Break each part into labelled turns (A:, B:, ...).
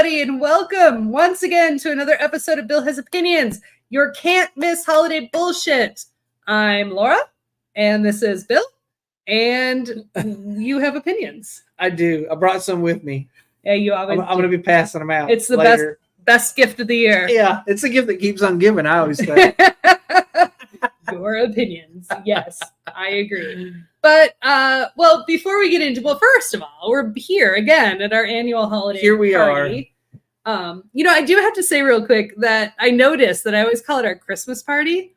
A: everybody, and welcome once again to another episode of Bill Has Opinions, your can't miss holiday bullshit. I'm Laura, and this is Bill, and you have opinions.
B: I do. I brought some with me.
A: Yeah, you always.
B: I'm going to be passing them out.
A: It's the
B: later.
A: best gift of the year.
B: Yeah, it's a gift that keeps on giving. I always say.
A: Your opinions, yes, I agree. But before we get into, first of all, we're here again at our annual holiday.
B: Here we
A: party. I do have to say real quick that I noticed that I always call it our Christmas party,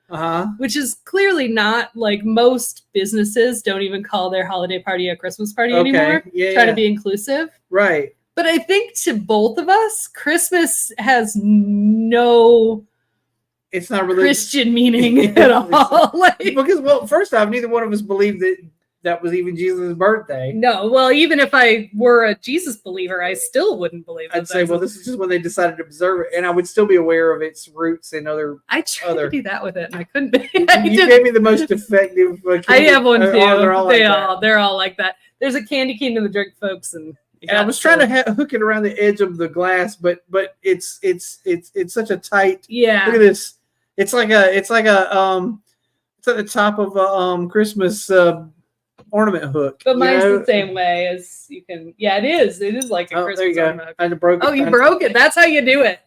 A: which is clearly not like most businesses don't even call their holiday party a Christmas party anymore. Trying to be inclusive.
B: Right.
A: But I think to both of us, Christmas has no...
B: It's not really
A: Christian meaning at all.
B: Because, first off, neither one of us believed that was even Jesus' birthday.
A: No, well, even if I were a Jesus believer, I still wouldn't believe it.
B: I'd say, this is just when they decided to observe it, and I would still be aware of its roots and other.
A: I tried to do that with it, and I couldn't be.
B: You gave me the most effective.
A: I have one too. They're all like that. There's a candy cane in the drink, folks, and
B: I was trying to hook it around the edge of the glass, but it's such a tight.
A: Yeah.
B: Look at this. It's at the top of a Christmas ornament hook.
A: But mine's the same way as you can. Yeah, it is. It is like a Christmas
B: there you
A: ornament hook.
B: I broke it.
A: Oh, you broke it. That's how you do it.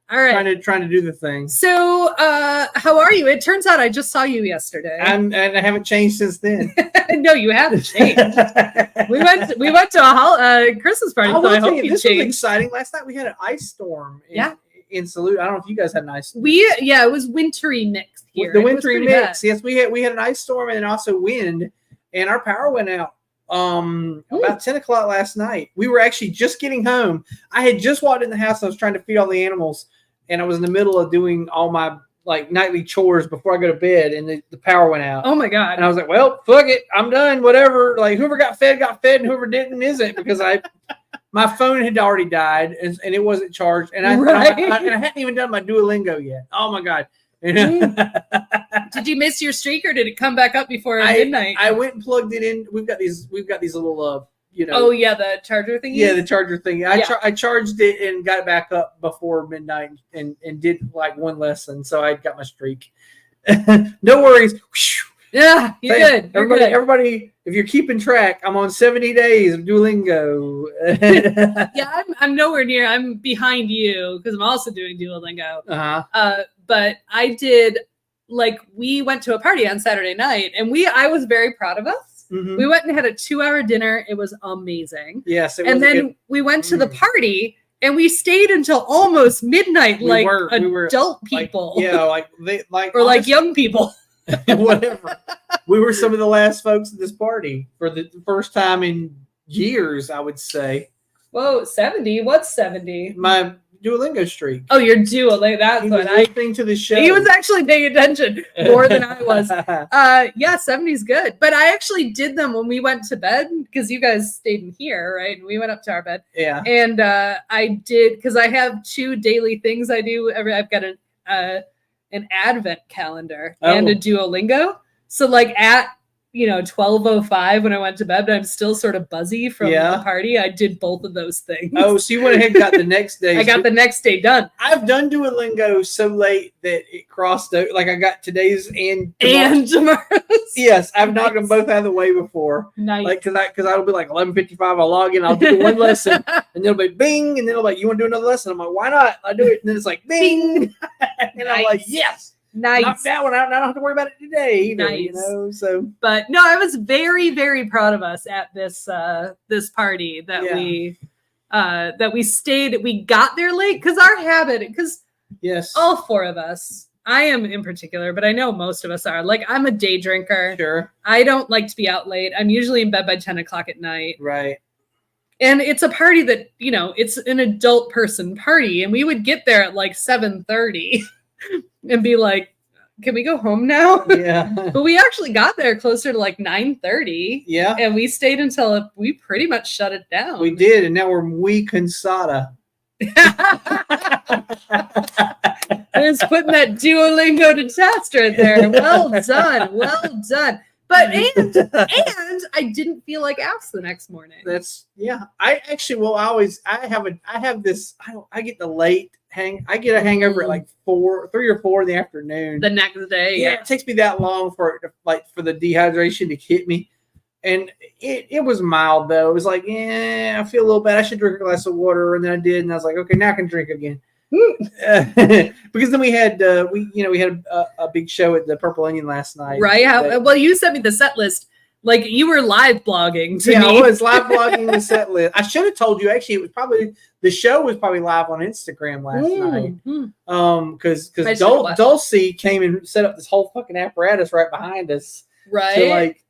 A: All right.
B: Trying to do the thing.
A: So, how are you? It turns out I just saw you yesterday.
B: And I haven't changed since then.
A: No, you haven't changed. we went to a Christmas party.
B: I hope you this changed. Was exciting. Last night we had an ice storm. In Salute. I don't know if you guys had an ice storm.
A: It was wintry mix here.
B: The wintry mix. Bad. Yes, we had an ice storm and also wind, and our power went out about 10 o'clock last night. We were actually just getting home. I had just walked in the house. I was trying to feed all the animals, and I was in the middle of doing all my nightly chores before I go to bed, and the power went out.
A: Oh my God.
B: And I was like, well, fuck it. I'm done. Whatever. Whoever got fed, and whoever didn't isn't, because my phone had already died and it wasn't charged. And I hadn't even done my Duolingo yet. Oh my God.
A: Did you miss your streak, or did it come back up before midnight?
B: I went and plugged it in. We've got these little,
A: Oh yeah, the charger thing.
B: Yeah, the charger thing. I charged it and got it back up before midnight and did one lesson. So I got my streak. No worries.
A: Yeah, you're good.
B: Everybody, if you're keeping track, I'm on 70 days of Duolingo.
A: Yeah, I'm nowhere near. I'm behind you because I'm also doing Duolingo. But I did, we went to a party on Saturday night, and I was very proud of us. Mm-hmm. We went and had a 2-hour dinner. It was amazing.
B: Yes.
A: And then we went to the party, and we stayed until almost midnight, we were adult people.
B: Or
A: young people.
B: Whatever. We were some of the last folks at this party for the first time in years, I would say.
A: Whoa, 70? What's 70?
B: My Duolingo streak.
A: Oh, your Duolingo. That's what I
B: think to the show.
A: He was actually paying attention more than I was. 70's good. But I actually did them when we went to bed because you guys stayed in here, right? And we went up to our bed.
B: Yeah.
A: And I did, because I have 2 daily things I do. I've got an advent calendar and a Duolingo. So at 12:05 when I went to bed, but I'm still sort of buzzy from the party. I did both of those things.
B: Oh, so you went ahead and got the next day.
A: I got the next day done.
B: I've done Duolingo so late that it crossed out. I got today's and
A: tomorrow's.
B: Yes, I've knocked them both out of the way before.
A: Nice.
B: Because I'll be 11:55. I'll log in. I'll do one lesson, and it'll be bing, and then it'll you want to do another lesson? I'm like, why not? I do it, and then it's bing, and I'm like, yes.
A: Nice.
B: Knock that one out, and I don't have to worry about it today either,
A: nice.
B: So,
A: but no, I was very, very proud of us at this party that we stayed. We got there late because our habit,
B: yes,
A: all 4 of us. I am in particular, but I know most of us are. I'm a day drinker.
B: Sure.
A: I don't like to be out late. I'm usually in bed by 10 o'clock at night.
B: Right.
A: And it's a party that it's an adult person party, and we would get there at 7:30. And be like, can we go home now?
B: Yeah.
A: But we actually got there closer to 9:30.
B: Yeah.
A: And we stayed until we pretty much shut it down.
B: We did. And now we're muy cansada.
A: Just putting that Duolingo to test right there. Well done. Well done. But and I didn't feel like ass the next morning.
B: That's I actually I get the late I get a hangover at like 3 or 4 in the afternoon.
A: The next day.
B: Yeah, it takes me that long for the dehydration to hit me. And it was mild though. It was like, I feel a little bad. I should drink a glass of water, and then I did, and I was like, okay, now I can drink again. Because then we had a big show at the Purple Onion last night.
A: Right? Well, you sent me the set list. Like you were live blogging to me.
B: I was live blogging the set list. I should have told you. Actually, it was probably the show was probably live on Instagram last night. Because Dulcie came and set up this whole fucking apparatus right behind us,
A: right?
B: To like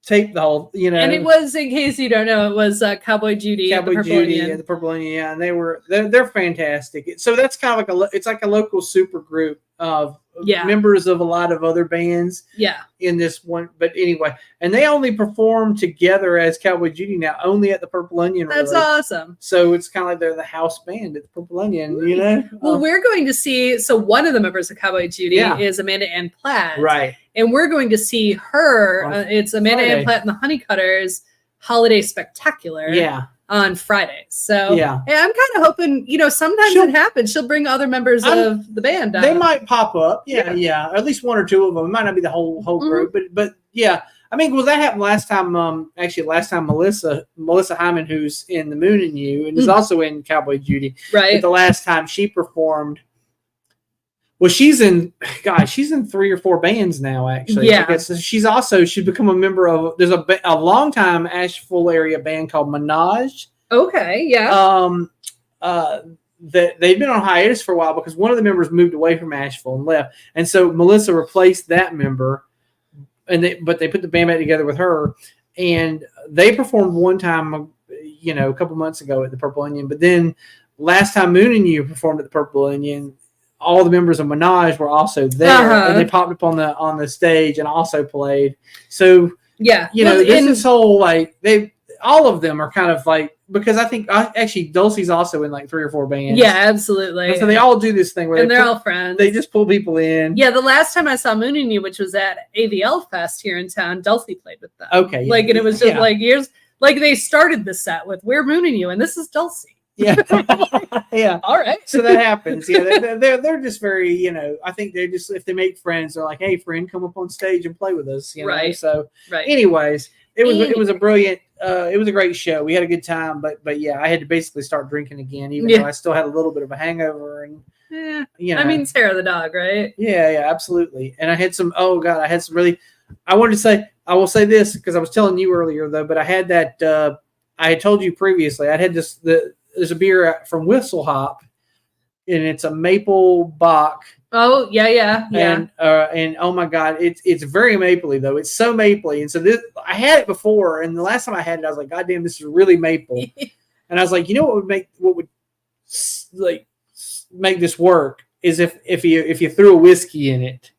B: tape the whole,
A: And it was, in case you don't know, it was Cowboy Judy,
B: and the Purple Onion, and they're fantastic. So that's kind of like a local super group of members of a lot of other bands.
A: Yeah.
B: In this one, but anyway, and they only perform together as Cowboy Judy now, only at the Purple Onion.
A: That's awesome.
B: So it's kind of like they're the house band at the Purple Onion, you know.
A: Well, we're going to see. So one of the members of Cowboy Judy is Amanda Ann Platt,
B: right?
A: And we're going to see her. It's Amanda Ann Platt and the Honeycutters Holiday Spectacular.
B: Yeah.
A: On Friday. So
B: and
A: I'm kind of hoping, sometimes it happens. She'll bring other members of the band.
B: They might pop up. Yeah. At least one or two of them. It might not be the whole group, but yeah. I mean, well, that happened last time. Actually, last time Melissa Hyman, who's in The Moon and You, and is also in Cowboy Judy.
A: Right.
B: But the last time she performed, well, she's in 3 or 4 bands now. Actually,
A: yeah.
B: She's become a member of. There's a longtime Asheville area band called Minaj.
A: Okay. Yeah.
B: That they've been on hiatus for a while because one of the members moved away from Asheville and left, and so Melissa replaced that member. But they put the band back together with her, and they performed one time, a couple months ago at the Purple Onion. But then last time Moon and You performed at the Purple Onion, all the members of Minaj were also there, and they popped up on the stage and also played. So this whole all of them are kind of like, because I think actually Dulcie's also in like 3 or 4 bands.
A: Yeah, absolutely.
B: And so they all do this thing where
A: they're all friends.
B: They just pull people in.
A: Yeah, the last time I saw Moon and You, which was at AVL Fest here in town, Dulcie played with them.
B: Okay.
A: And it was just years, they started the set with "We're Moon and You," and this is Dulcie.
B: Yeah. Yeah.
A: All right.
B: So that happens. Yeah. They're just very, I think they're just, if they make friends, they're like, hey, friend, come up on stage and play with us.
A: Right.
B: So anyways, it was a brilliant, it was a great show. We had a good time, but yeah, I had to basically start drinking again, even though I still had a little bit of a hangover and,
A: I mean, Sarah the dog, right?
B: Yeah, absolutely. And I had some, I will say this because I was telling you earlier though, but I had that, I had told you previously, I had there's a beer from Whistle Hop, and it's a maple bock.
A: Oh yeah.
B: And oh my god, it's very mapley though. It's so mapley, and so I had it before, and the last time I had it, I was like, God damn, this is really maple. And I was like, what would make this work is if you threw a whiskey in it.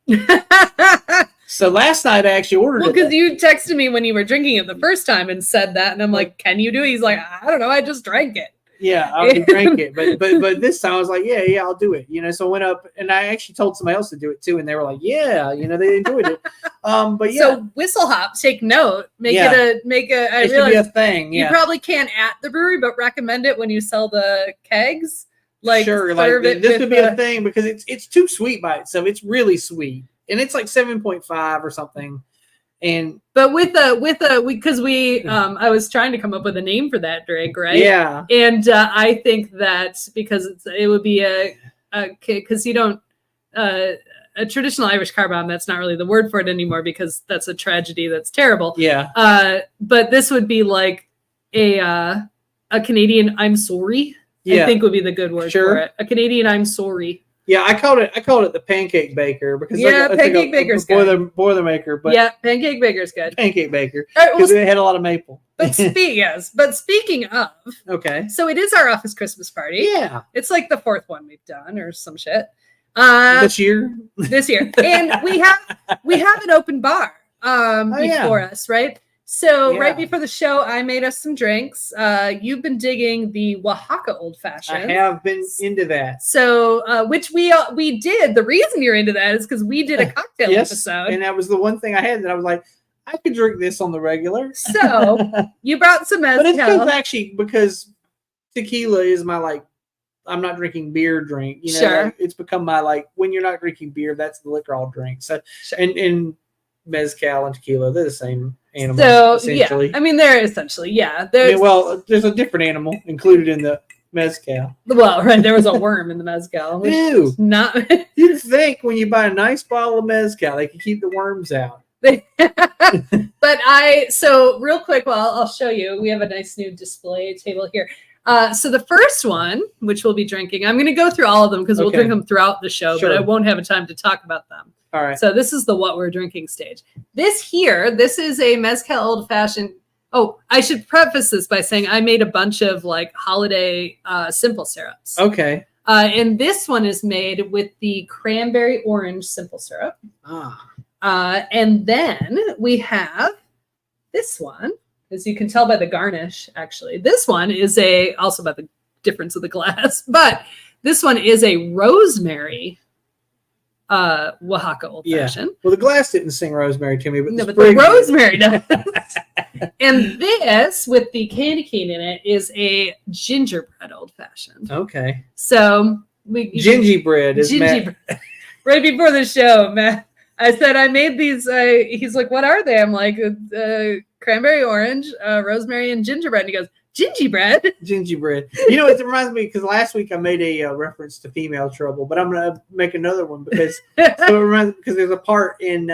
B: So last night I actually ordered it.
A: Well, because you texted me when you were drinking it the first time and said that, and I'm like, can you do it? He's like, I don't know, I just drank it.
B: Yeah, I drank it, but this time I was like, yeah, I'll do it. So I went up and I actually told somebody else to do it too, and they were like, yeah, they enjoyed it. But yeah.
A: So Whistle Hop, take note, make it a. I realize
B: be a thing. Yeah.
A: You probably can't at the brewery, but recommend it when you sell the kegs.
B: Sure, this would be a thing because it's too sweet by itself. It's really sweet, and it's like 7.5 or something.
A: But because I was trying to come up with a name for that drink, right?
B: Yeah.
A: And I think that because it would be because you don't a traditional Irish car bomb, that's not really the word for it anymore because that's a tragedy. That's terrible.
B: Yeah.
A: But this would be like a Canadian I'm sorry.
B: Yeah.
A: I think would be the good word for it. A Canadian I'm sorry.
B: Yeah, I called it the pancake baker because
A: pancake baker's good.
B: Boilermaker, but
A: pancake baker's good.
B: Pancake baker because they had a lot of maple.
A: But speaking of,
B: okay,
A: so it is our office Christmas party.
B: Yeah,
A: it's like the 4th one we've done or some shit.
B: This year,
A: and we have an open bar before us, right? So right before the show, I made us some drinks. You've been digging the Oaxaca Old Fashioned.
B: I have been into that.
A: So, which we did. The reason you're into that is because we did a cocktail episode.
B: And that was the one thing I had that I was like, I could drink this on the regular.
A: So you brought some mezcal.
B: But it's because tequila is my I'm not drinking beer drink. You know,
A: sure.
B: It's become my when you're not drinking beer, that's the liquor I'll drink. So and mezcal and tequila, they're the same animal. So essentially.
A: Yeah, I mean they're essentially
B: there's a different animal included in the mezcal.
A: Well, right, there was a worm in the mezcal.
B: Ew.
A: Not.
B: You'd think when you buy a nice bottle of mezcal, they can keep the worms out.
A: But so real quick, I'll show you. We have a nice new display table here. So the first one, which we'll be drinking, I'm going to go through all of them because we'll drink them throughout the show, but I won't have a time to talk about them.
B: All right.
A: So this is the what we're drinking stage. This is a mezcal old fashioned. Oh, I should preface this by saying I made a bunch of holiday simple syrups.
B: Okay.
A: And this one is made with the cranberry orange simple syrup. And then we have this one, as you can tell by the garnish, actually. This one is also by the difference of the glass, but this one is a rosemary Oaxaca old fashioned.
B: Well, the glass didn't sing rosemary to me, but
A: the rosemary does. And this, with the candy cane in it, is a gingerbread old fashioned.
B: Okay.
A: So
B: gingerbread is
A: gingerbread. Right before the show, Matt, I said I made these. He's like, "What are they?" I'm like, "Cranberry orange, rosemary, and gingerbread." And he goes, "Gingerbread."
B: Gingerbread. You know, it reminds me because last week I made a reference to female trouble, but I'm gonna make another one because there's a part in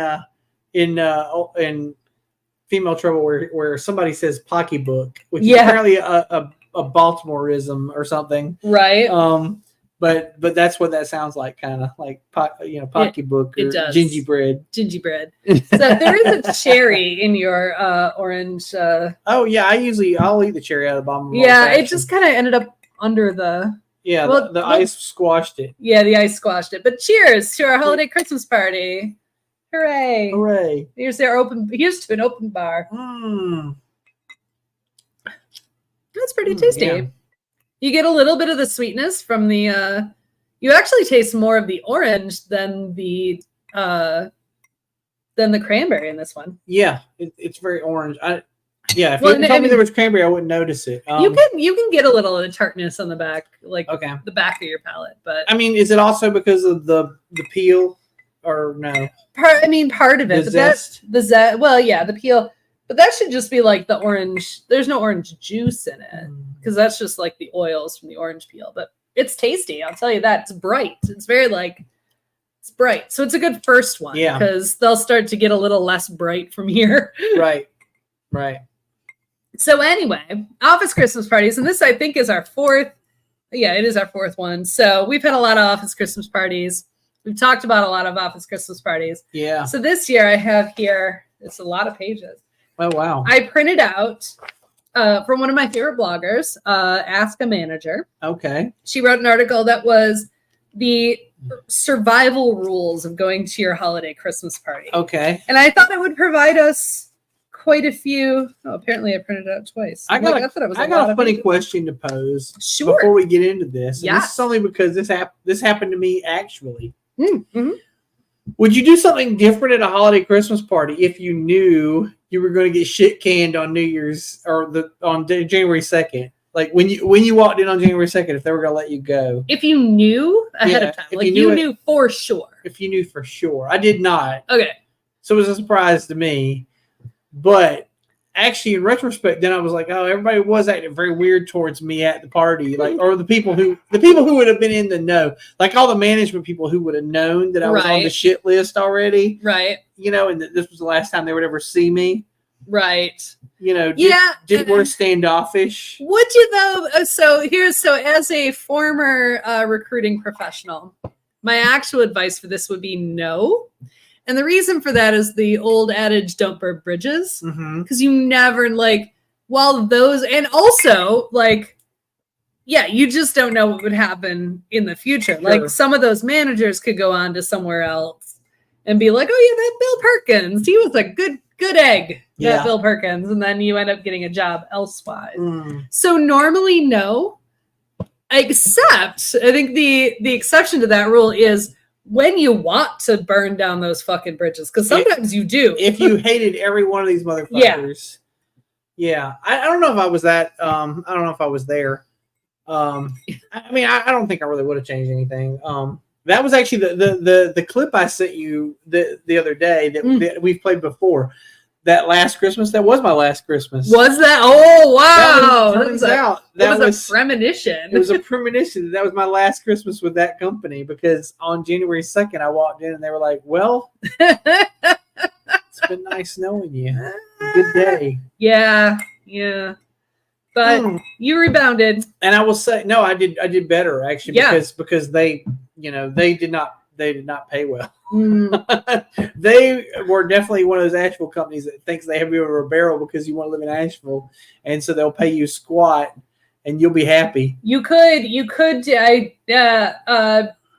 B: female trouble where somebody says pocketbook, which is apparently a Baltimoreism or something,
A: right?
B: But that's what that sounds like, kind of like pocketbook or gingerbread.
A: Gingerbread. So there is a cherry in your orange.
B: Oh yeah, I'll eat the cherry out of the bottom.
A: Yeah, it just kind of ended up under the.
B: Yeah, the ice squashed it.
A: Yeah, the ice squashed it. But cheers to our holiday Christmas party! Hooray!
B: Hooray!
A: Here's to an open bar. That's pretty tasty. Yeah. You get a little bit of the sweetness from the. You actually taste more of the orange than the cranberry in this one.
B: Yeah, it's very orange. If you told me there was cranberry, I wouldn't notice it.
A: You can get a little of the tartness on the back, the back of your palate. But
B: I mean, is it also because of the peel, or no?
A: Part of it.
B: The zest.
A: The peel. But that should just be like the orange. There's no orange juice in it because that's just like the oils from the orange peel. But it's tasty. I'll tell you that. It's bright. It's very it's bright. So it's a good first one because they'll start to get a little less bright from here.
B: Right.
A: So anyway, office Christmas parties. And this I think is our fourth. Yeah, it is our fourth one. So we've had a lot of office Christmas parties. We've talked about a lot of office Christmas parties.
B: Yeah.
A: So this year I have here, it's a lot of pages.
B: Oh, wow.
A: I printed out from one of my favorite bloggers, Ask a Manager.
B: Okay.
A: She wrote an article that was the survival rules of going to your holiday Christmas party.
B: Okay.
A: And I thought it would provide us quite a few. Oh, apparently I printed it out twice.
B: I got a funny question to pose before we get into this.
A: Yeah.
B: This is only because this happened to me actually.
A: Mm-hmm.
B: Would you do something different at a holiday Christmas party if you knew you were going to get shit canned on New Year's or on January 2nd? Like when you walked in on January 2nd, if they were going to let you go.
A: If you knew ahead of time, like you knew for sure.
B: If you knew for sure. I did not.
A: Okay.
B: So it was a surprise to me. But actually, in retrospect, then I was like, oh, everybody was acting very weird towards me at the party, or the people who would have been in the know, like all the management people who would have known that I was on the shit list already,
A: right?
B: And that this was the last time they would ever see me,
A: right?
B: Did we're standoffish.
A: Would you though? So as a former recruiting professional, my actual advice for this would be no. And the reason for that is the old adage, don't burn bridges. Because you never, while those, and also, you just don't know what would happen in the future. Sure. Like, some of those managers could go on to somewhere else and be like, oh, yeah, that Bill Perkins, he was a good egg, that Bill Perkins. And then you end up getting a job elsewise. So normally, no. Except, I think the exception to that rule is when you want to burn down those fucking bridges, because sometimes you do.
B: If you hated every one of these motherfuckers. Yeah. I don't know if I was that. I don't know if I was there. I mean, I don't think I really would have changed anything. That was actually the clip I sent you the other day that we've played before. That last Christmas, that was my last Christmas.
A: Was that? Oh wow!
B: That was a
A: premonition.
B: It was a premonition. That was my last Christmas with that company, because on January 2nd, I walked in and they were like, "Well, it's been nice knowing you. Good day."
A: Yeah. But you rebounded,
B: and I will say, no, I did better actually, because they did not pay well. They were definitely one of those Asheville companies that thinks they have you over a barrel because you want to live in Asheville, and so they'll pay you squat and you'll be happy. You could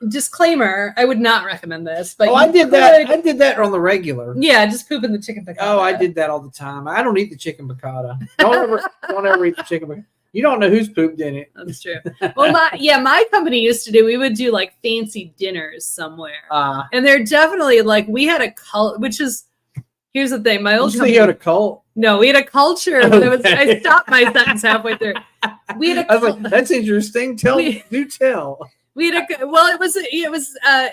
A: disclaimer, I would not recommend this, but
B: I did that on the regular.
A: Yeah, just poop in the chicken piccata.
B: Oh, I did that all the time. I don't eat the chicken piccata. Don't ever eat the chicken piccata. You don't know who's pooped in it.
A: That's true. Well, my company used to do, we would do like fancy dinners somewhere. And they're definitely like, we had a cult, which is, here's the thing, my old company.
B: You had a cult?
A: No, we had a culture. Okay. I stopped my sentence halfway through. We had
B: I was like, that's interesting. Do tell.
A: We had it was an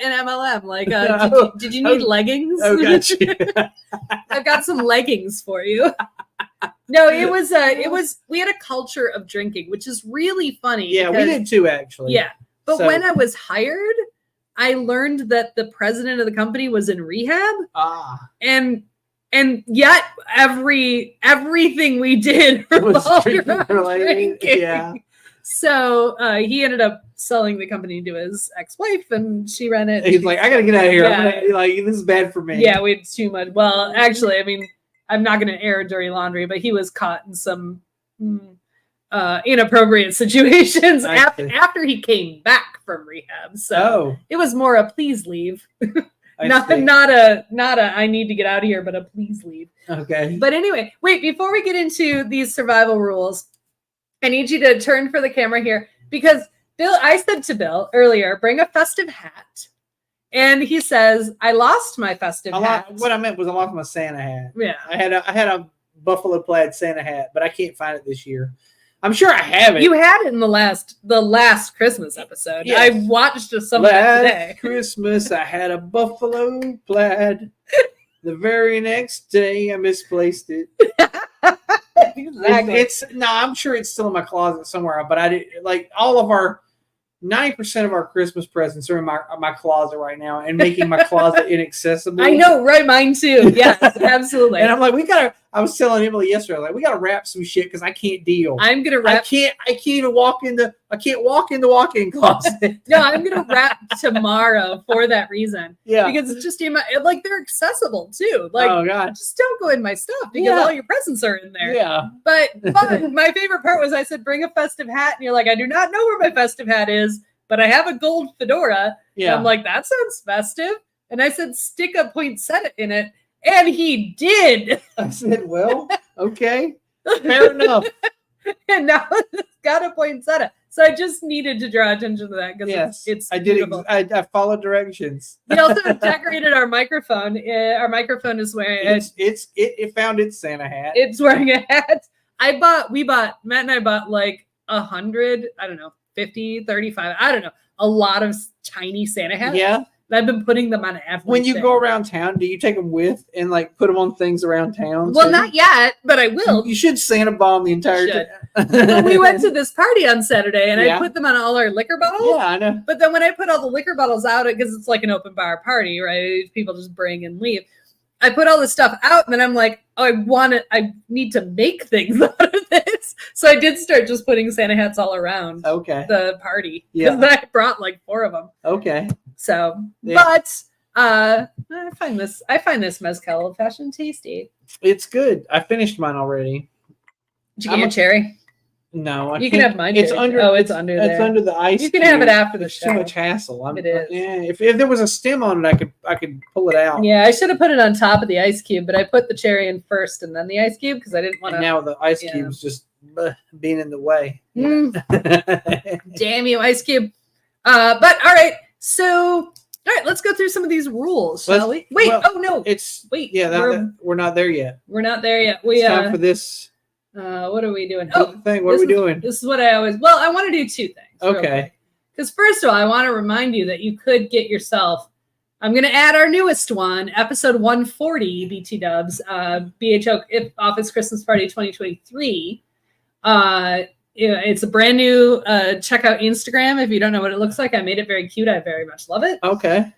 A: MLM. Like, did you need leggings?
B: Oh, gotcha.
A: I've got some leggings for you. No, it was we had a culture of drinking, which is really funny.
B: Yeah, we did too, actually.
A: Yeah. But when I was hired, I learned that the president of the company was in rehab. And yet everything we did revolved around drinking.
B: Yeah.
A: So he ended up selling the company to his ex-wife, and she ran it.
B: He's like, I gotta get out of here. Yeah. This is bad for me.
A: Yeah, we had too much. Well, actually, I mean, I'm not going to air dirty laundry, but he was caught in some inappropriate situations after he came back from rehab. So it was more a please leave, not a I need to get out of here, but a please leave.
B: Okay.
A: But anyway, wait, before we get into these survival rules, I need you to turn for the camera here, because I said to Bill earlier, bring a festive hat. And he says, I lost my festive hat.
B: What I meant was I lost my Santa hat.
A: Yeah.
B: I had a buffalo plaid Santa hat, but I can't find it this year. I'm sure I have it.
A: You had it in the last Christmas episode. Yes. I watched some of that today.
B: Christmas, I had a buffalo plaid. The very next day, I misplaced it. Exactly. I'm sure it's still in my closet somewhere, but I did, like, all of our 90% of our Christmas presents are in my closet right now, and making my closet inaccessible.
A: I know, right? Mine too. Yes, absolutely.
B: And I'm like, I was telling Emily yesterday, like, we gotta wrap some shit because I can't deal.
A: I'm gonna wrap.
B: I can't walk in the walk-in closet.
A: No, I'm gonna wrap tomorrow for that reason.
B: Yeah,
A: because it's just like they're accessible too. Like,
B: oh god,
A: just don't go in my stuff because all your presents are in there.
B: Yeah.
A: But my favorite part was I said, bring a festive hat, and you're like, I do not know where my festive hat is, but I have a gold fedora. Yeah. And I'm like, that sounds festive. And I said, stick a poinsettia in it. And he did.
B: I said, well, okay, fair enough.
A: And now it's got a poinsettia. So I just needed to draw attention to that because it's
B: I did. I followed directions.
A: We also decorated our microphone. Our microphone is wearing
B: it found its Santa hat.
A: It's wearing a hat. Matt and I bought like 100, I don't know, 50, 35, I don't know, a lot of tiny Santa hats.
B: Yeah.
A: I've been putting them on everything.
B: When you go around town, do you take them with and like put them on things around town?
A: Well, not yet, but I will.
B: You should Santa bomb the entire time.
A: We went to this party on Saturday, and I put them on all our liquor bottles.
B: Yeah, I know.
A: But then when I put all the liquor bottles out, because it's like an open bar party, right? People just bring and leave. I put all this stuff out, and then I'm like, I need to make things out of this. So I did start just putting Santa hats all around the party. Yeah. Because I brought like 4 of them.
B: Okay.
A: So, but I find this mezcal old fashioned tasty.
B: It's good. I finished mine already.
A: Did you get your cherry?
B: No,
A: you can have mine.
B: It's under.
A: Oh, it's under there.
B: It's under the ice.
A: You can have it after the show.
B: Too much hassle.
A: It is.
B: Yeah. If there was a stem on it, I could pull it out.
A: Yeah, I should have put it on top of the ice cube, but I put the cherry in first and then the ice cube because I didn't want to.
B: Now the ice cube's just being in the way.
A: Damn you, ice cube. But all right. So All right, let's go through some of these rules, shall we? Wait, no.
B: We're not there yet.
A: We're not there yet.
B: It's time for this.
A: What are we doing?
B: What are we doing?
A: This is what I always. Well, I want to do 2 things.
B: Okay.
A: Because first of all, I want to remind you that you could get yourself. I'm going to add our newest one, episode 140, BT Dubs, BHO Office Christmas Party 2023. It's a brand new. Check out Instagram if you don't know what it looks like. I made it very cute. I very much love it.
B: Okay.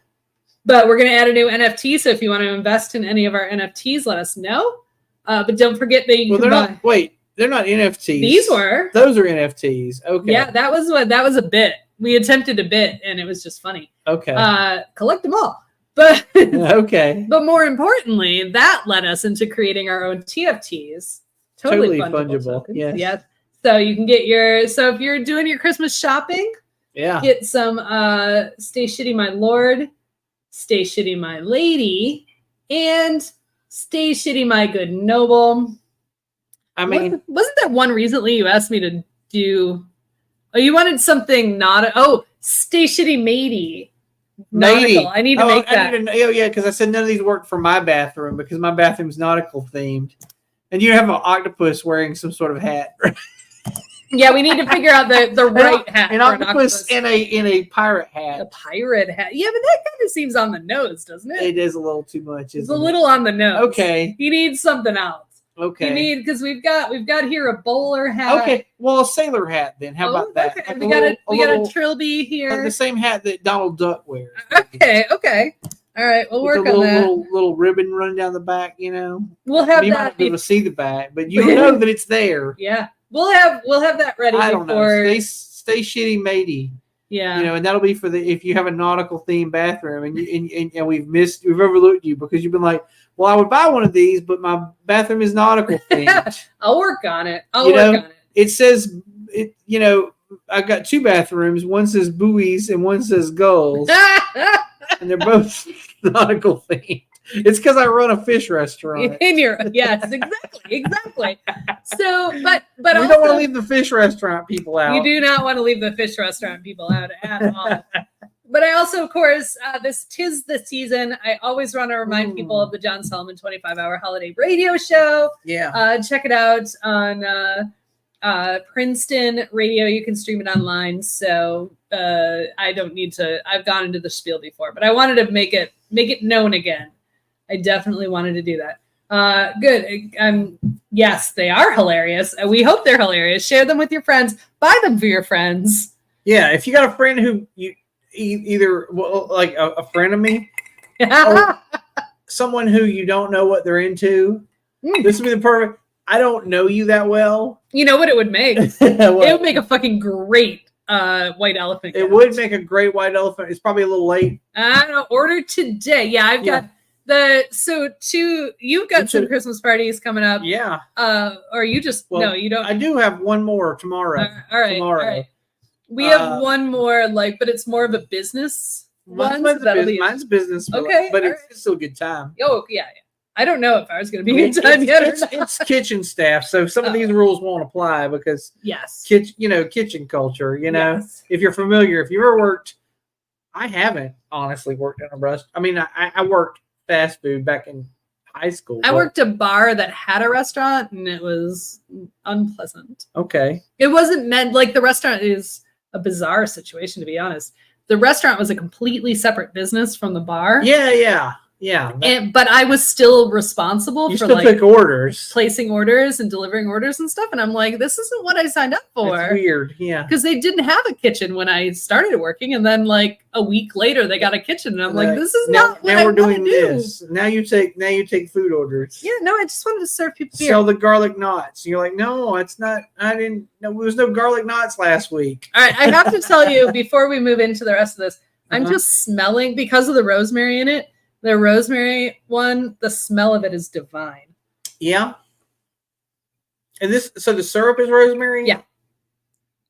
A: But we're going to add a new NFT. So if you want to invest in any of our NFTs, let us know. But don't forget that you can buy.
B: Wait, they're not NFTs.
A: These were.
B: Those are NFTs. Okay.
A: Yeah, that was a bit. We attempted a bit, and it was just funny.
B: Okay.
A: Collect them all. But
B: okay.
A: But more importantly, that led us into creating our own TFTs. Totally fungible.
B: Yes.
A: Yeah. So you can get so if you're doing your Christmas shopping, get some Stay Shitty My Lord, Stay Shitty My Lady, and Stay Shitty My Good Noble.
B: I mean,
A: wasn't there one recently you asked me to do? Oh, you wanted something not. Stay Shitty Matey. Nautical. I need to make that.
B: Because I said none of these work for my bathroom because my bathroom's nautical themed, and you have an octopus wearing some sort of hat.
A: Yeah, we need to figure out the right hat.
B: An octopus in a pirate hat.
A: A pirate hat. Yeah, but that kind of seems on the nose, doesn't it?
B: It is a little too much.
A: It's a little on the nose.
B: Okay.
A: You need something else.
B: Okay.
A: Because we've got here a bowler hat.
B: Okay. Well, a sailor hat then. How about that?
A: Okay. Like we got a trilby here.
B: Like the same hat that Donald Duck wears.
A: Okay. All right, we'll work on that.
B: Little ribbon running down the back,
A: We'll have
B: you
A: that.
B: Might not be able to see the back, but you know that it's there.
A: Yeah. We'll have that ready.
B: I don't know. Stay shitty matey.
A: Yeah.
B: And that'll be for if you have a nautical themed bathroom and we've overlooked you because you've been like, well, I would buy one of these, but my bathroom is nautical themed.
A: I'll work on it. I'll work on it.
B: It says I've got 2 bathrooms. One says buoys and one says gulls. And they're both nautical themed. It's because I run a fish restaurant.
A: Yes, exactly. So, but
B: we
A: also,
B: don't want to leave the fish restaurant people out.
A: You do not want to leave the fish restaurant people out at all. But I also, of course, this 'tis the season. I always want to remind people of the John Solomon 25-hour holiday radio show.
B: Yeah.
A: Check it out on Princeton Radio. You can stream it online. So I don't need to. I've gone into the spiel before, but I wanted to make it known again. I definitely wanted to do that. Good. Yes, they are hilarious. We hope they're hilarious. Share them with your friends. Buy them for your friends.
B: Yeah, if you got a friend who you either like a friend of me, or someone who you don't know what they're into, this would be the perfect. I don't know you that well.
A: You know what it would make? It would make a fucking great white elephant.
B: It would make a great white elephant. It's probably a little late.
A: I don't know. Order today. Yeah, I've got. You've got some Christmas parties coming up.
B: Yeah.
A: Or you just no, you don't.
B: I do have one more tomorrow.
A: All right. We have one more, but it's more of a business one.
B: Mine's business.
A: Okay.
B: But it's still a good time.
A: Oh, yeah. I don't know if ours is going to be a good time yet or not.
B: It's kitchen staff, so some of these rules won't apply because kitchen culture.
A: Yes.
B: If you're familiar, if you ever worked, I haven't honestly worked in a restaurant. I mean, I worked fast food back in high school.
A: I worked a bar that had a restaurant and it was unpleasant.
B: Okay.
A: It wasn't meant the restaurant is a bizarre situation, to be honest. The restaurant was a completely separate business from the bar.
B: Yeah.
A: But I was still responsible for
B: pick orders,
A: placing orders and delivering orders and stuff. And I'm like, this isn't what I signed up for.
B: It's weird. Yeah.
A: Because they didn't have a kitchen when I started working. And then a week later they got a kitchen. And I'm like, this is not what I want to do. Now we're doing this.
B: Now you take food orders.
A: Yeah, no, I just wanted to serve people beer.
B: Sell the garlic knots. You're like, no, it's not. I didn't know there was no garlic knots last week.
A: All right. I have to tell you before we move into the rest of this, I'm just smelling because of the rosemary in it. The rosemary one, the smell of it is divine.
B: Yeah. And so the syrup is rosemary?
A: Yeah.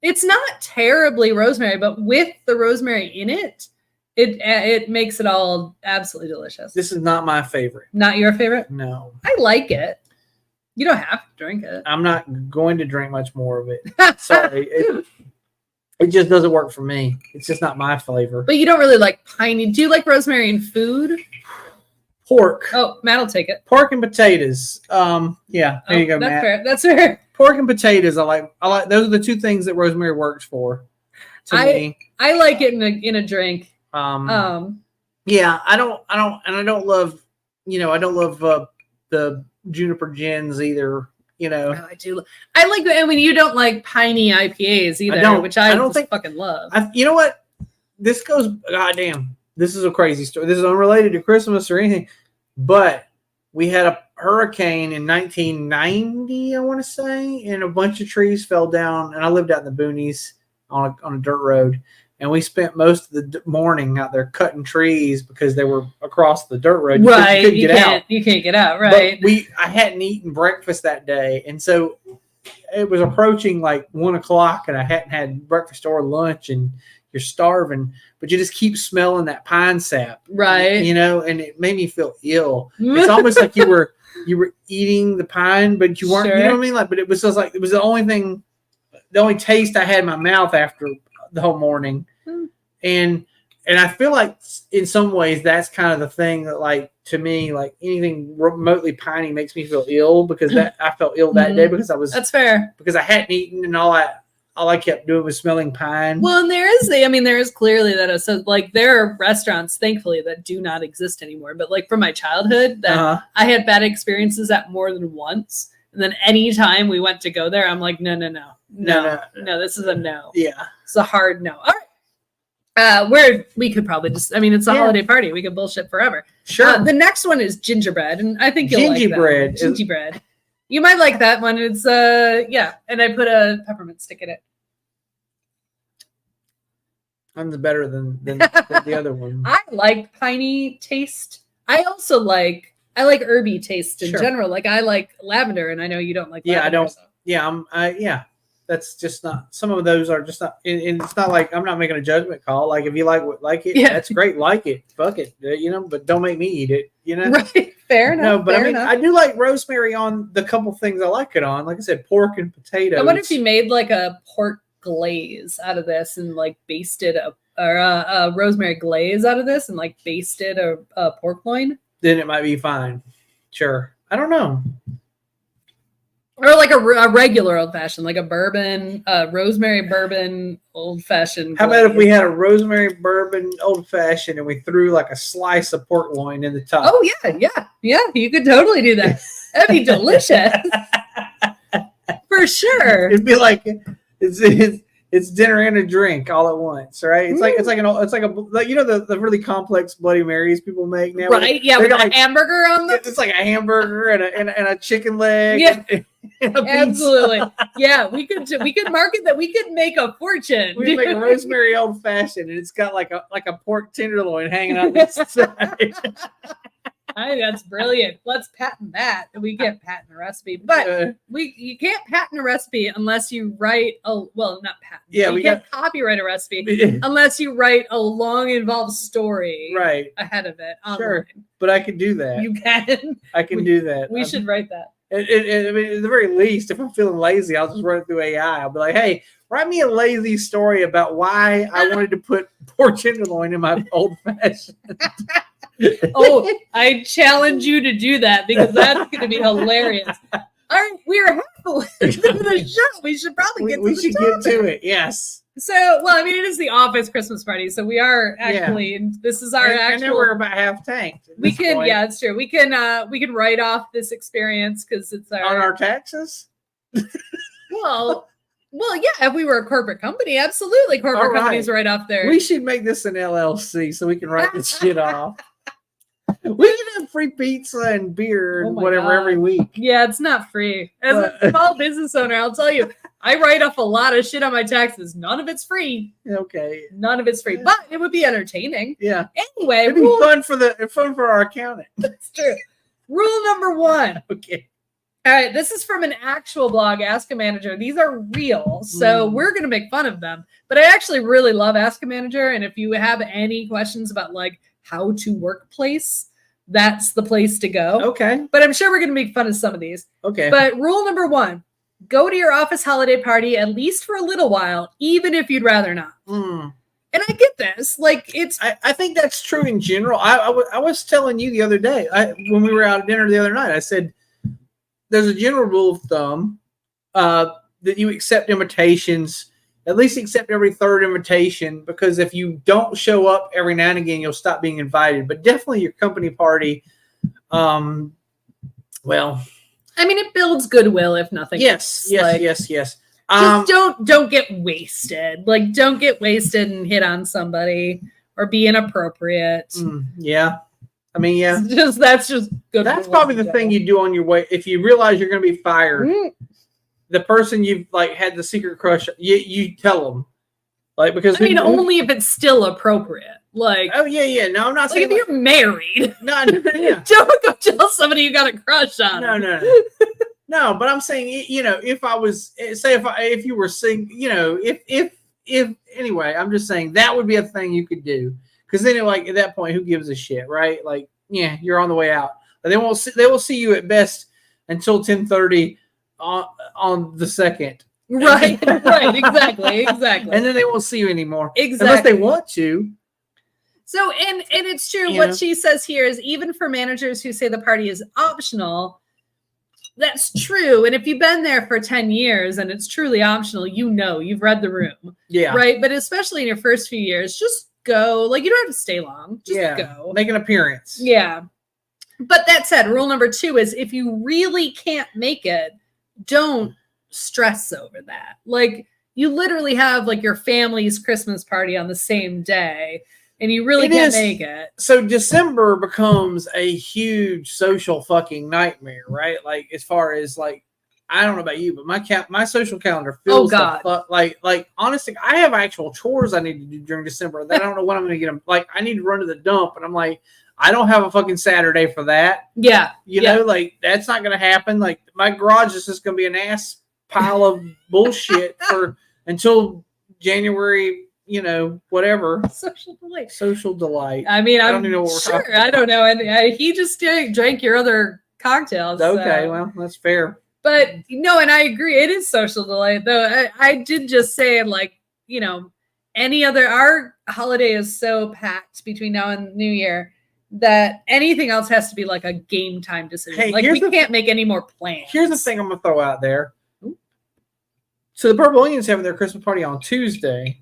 A: It's not terribly rosemary, but with the rosemary in it, it makes it all absolutely delicious.
B: This is not my favorite.
A: Not your favorite?
B: No.
A: I like it. You don't have to drink it.
B: I'm not going to drink much more of it. Sorry. It just doesn't work for me. It's just not my flavor.
A: But you don't really like piney. Do you like rosemary in food?
B: Pork.
A: Oh, Matt will take it.
B: Pork and potatoes. Yeah, there you go,
A: that's
B: Matt.
A: Fair. That's fair.
B: Pork and potatoes. I like. Those are the two things that rosemary works for. To me.
A: I like it in a drink.
B: Yeah, I don't love. I don't love the juniper gins either.
A: Oh, I do. I like. I mean, you don't like piney IPAs either, which I don't fucking love.
B: You know what? This goes. Goddamn. This is a crazy story. This is unrelated to Christmas or anything, but we had a hurricane in 1990, I want to say, and a bunch of trees fell down. And I lived out in the boonies on a dirt road, and we spent most of the morning out there cutting trees because they were across the dirt road.
A: Right, you can't get out. Right.
B: But I hadn't eaten breakfast that day, and so it was approaching like 1:00, and I hadn't had breakfast or lunch, and you're starving, but you just keep smelling that pine sap,
A: right?
B: And it made me feel ill. It's almost like you were eating the pine, but you weren't. Sure. You know what I mean? But it was just like it was the only taste I had in my mouth after the whole morning, and I feel like in some ways that's kind of the thing that, like, to me, like anything remotely piney makes me feel ill because I felt ill that day because
A: that's fair
B: because I hadn't eaten and all I kept doing was smelling pine.
A: Well, and there is clearly that. So, like, there are restaurants, thankfully, that do not exist anymore. But, like, from my childhood, that I had bad experiences at more than once. And then anytime we went to go there, I'm like, no, this is a no.
B: Yeah.
A: It's a hard no. All right. We could probably just, it's a holiday party. We could bullshit forever.
B: Sure.
A: The next one is gingerbread. And I think you'll like that. Gingerbread. You might like that one. It's, and I put a peppermint stick in it.
B: I'm better than the other one.
A: I like piney taste. I also like herby taste in general. Like, I like lavender, and I know you don't like lavender.
B: I don't. So. Yeah, that's just not. Some of those are just not. And it's not like I'm not making a judgment call. Like, if you like it, that's great. Like it, fuck it, But don't make me eat it.
A: Right. Fair enough.
B: No, but
A: fair enough.
B: I do like rosemary on the couple things I like it on. Like I said, pork and potatoes.
A: I wonder if you made like a pork glaze out of this and like basted a rosemary glaze out of this and like basted a pork loin.
B: Then it might be fine. Sure. I don't know.
A: Or like a regular old fashioned, like a bourbon, rosemary bourbon old fashioned.
B: How about if we had a rosemary bourbon old fashioned and we threw like a slice of pork loin in the top?
A: Oh yeah. You could totally do that. That'd be delicious. For sure.
B: It'd be like it's dinner and a drink all at once, right? It's like the really complex Bloody Marys people make now,
A: right? Yeah, with a hamburger on them.
B: It's like a hamburger and a chicken leg.
A: Yeah, and absolutely. Yeah, we could market that. We could make a fortune.
B: We make a rosemary old fashioned, and it's got like a pork tenderloin hanging out the side.
A: I think that's brilliant. Let's patent that. We can't patent a recipe, but you can't patent a recipe unless you write not patent. Yeah, you can't copyright a recipe unless you write a long involved story ahead of it. Online.
B: Sure, but I can do that.
A: You can.
B: I can do that.
A: We should write that.
B: At the very least, if I'm feeling lazy, I'll just run it through AI. I'll be like, hey, write me a lazy story about why I wanted to put pork tenderloin in my old fashioned.
A: Oh, I challenge you to do that because that's going to be hilarious. All right, we're halfway through the show. We should probably get
B: to it. Yes.
A: So, it is the office Christmas party. So we are actually, this is our actual.
B: I know we're about half tanked.
A: We can, point. Yeah, it's true. We can write off this experience because it's
B: on our taxes.
A: Well, yeah. If we were a corporate company, absolutely, corporate companies right off there.
B: We should make this an LLC so we can write this shit off. We can have free pizza and beer and whatever every week.
A: Yeah, it's not free. As a small business owner, I'll tell you, I write off a lot of shit on my taxes. None of it's free.
B: Okay.
A: None of it's free, but it would be entertaining.
B: Yeah.
A: Anyway,
B: it'd be fun for our accountant.
A: That's true. Rule number 1.
B: Okay.
A: All right, this is from an actual blog, Ask a Manager. These are real, so we're going to make fun of them. But I actually really love Ask a Manager, and if you have any questions about like how to workplace, that's the place to go.
B: Okay.
A: But I'm sure we're going to make fun of some of these.
B: Okay.
A: But rule number 1, Go to your office holiday party at least for a little while, even if you'd rather not.
B: Mm.
A: And I get this. Like,
B: I think that's true in general. I was telling you the other day, when we were out at dinner the other night, I said, there's a general rule of thumb that you accept invitations, at least accept every third invitation, because if you don't show up every now and again, you'll stop being invited. But definitely your company party, well,
A: I mean, it builds goodwill, if nothing else.
B: Yes.
A: Just don't get wasted. Like, don't get wasted and hit on somebody or be inappropriate.
B: Yeah. I mean, yeah.
A: That's just good.
B: That's probably the thing you do on your way. If you realize you're going to be fired, the person you've like had the secret crush, you tell them, like, because
A: I mean, only if it's still appropriate. Like,
B: oh yeah. No, I'm not saying
A: if you're married.
B: No.
A: Don't go tell somebody you got a crush on.
B: No. No, but I'm saying, if I was, say, if you were if anyway, I'm just saying that would be a thing you could do. Because then, like, at that point, who gives a shit, right? Like, yeah, you're on the way out. They will see you at best until 10:30 on the 2nd.
A: Right, exactly.
B: And then they won't see you anymore.
A: Exactly.
B: Unless they want to.
A: So, and it's true. What she says here is, even for managers who say the party is optional, that's true. And if you've been there for 10 years and it's truly optional, you've read the room. Yeah. Right. But especially in your first few years, just go. Like, you don't have to stay long. Just go.
B: Make an appearance.
A: Yeah. But that said, rule number 2 is, if you really can't make it, don't stress over that. Like, you literally have like your family's Christmas party on the same day, and you really can't make it. So
B: December becomes a huge social fucking nightmare, right? Like, as far as like, I don't know about you, but my social calendar fills like honestly, I have actual chores I need to do during December that I don't know when I'm going to get them. Like, I need to run to the dump, and I'm like, I don't have a fucking Saturday for that.
A: Yeah.
B: You know, like, that's not going to happen. Like, my garage is just going to be an ass pile of bullshit until January, whatever. Social delight.
A: I mean, I don't even know what we're talking about. I don't know. And he just drank your other cocktails.
B: Okay, well, that's fair.
A: But no, and I agree. It is social delight, though. I did just say, like, our holiday is so packed between now and New Year that anything else has to be like a game time decision.
B: Hey,
A: like, we can't make any more plans.
B: Here's the thing I'm going to throw out there. So the Purple Onions having their Christmas party on Tuesday,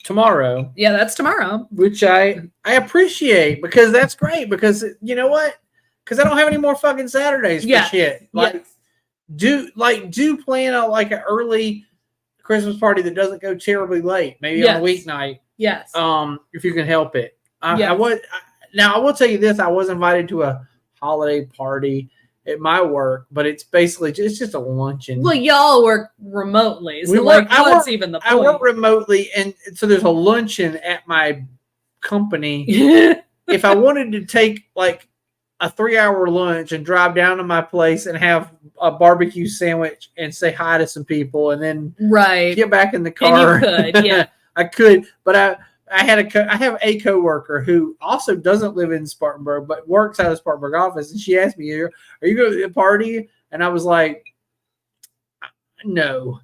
B: tomorrow.
A: Yeah, that's tomorrow.
B: Which I appreciate, because that's great, because you know what? Because I don't have any more fucking Saturdays for shit. Like, do plan a like an early Christmas party that doesn't go terribly late, maybe on a weeknight.
A: Yes.
B: If you can help it. I will tell you this: I was invited to a holiday party at my work, but it's basically just a luncheon.
A: Well, y'all work remotely, so what's even the point?
B: I work remotely, and so there's a luncheon at my company. If I wanted to take like a 3-hour lunch and drive down to my place and have a barbecue sandwich and say hi to some people, and then get back in the car,
A: and you could, yeah,
B: I could, but I have a coworker who also doesn't live in Spartanburg, but works out of Spartanburg office. And she asked me, "Are you going to the party?" And I was like, "No."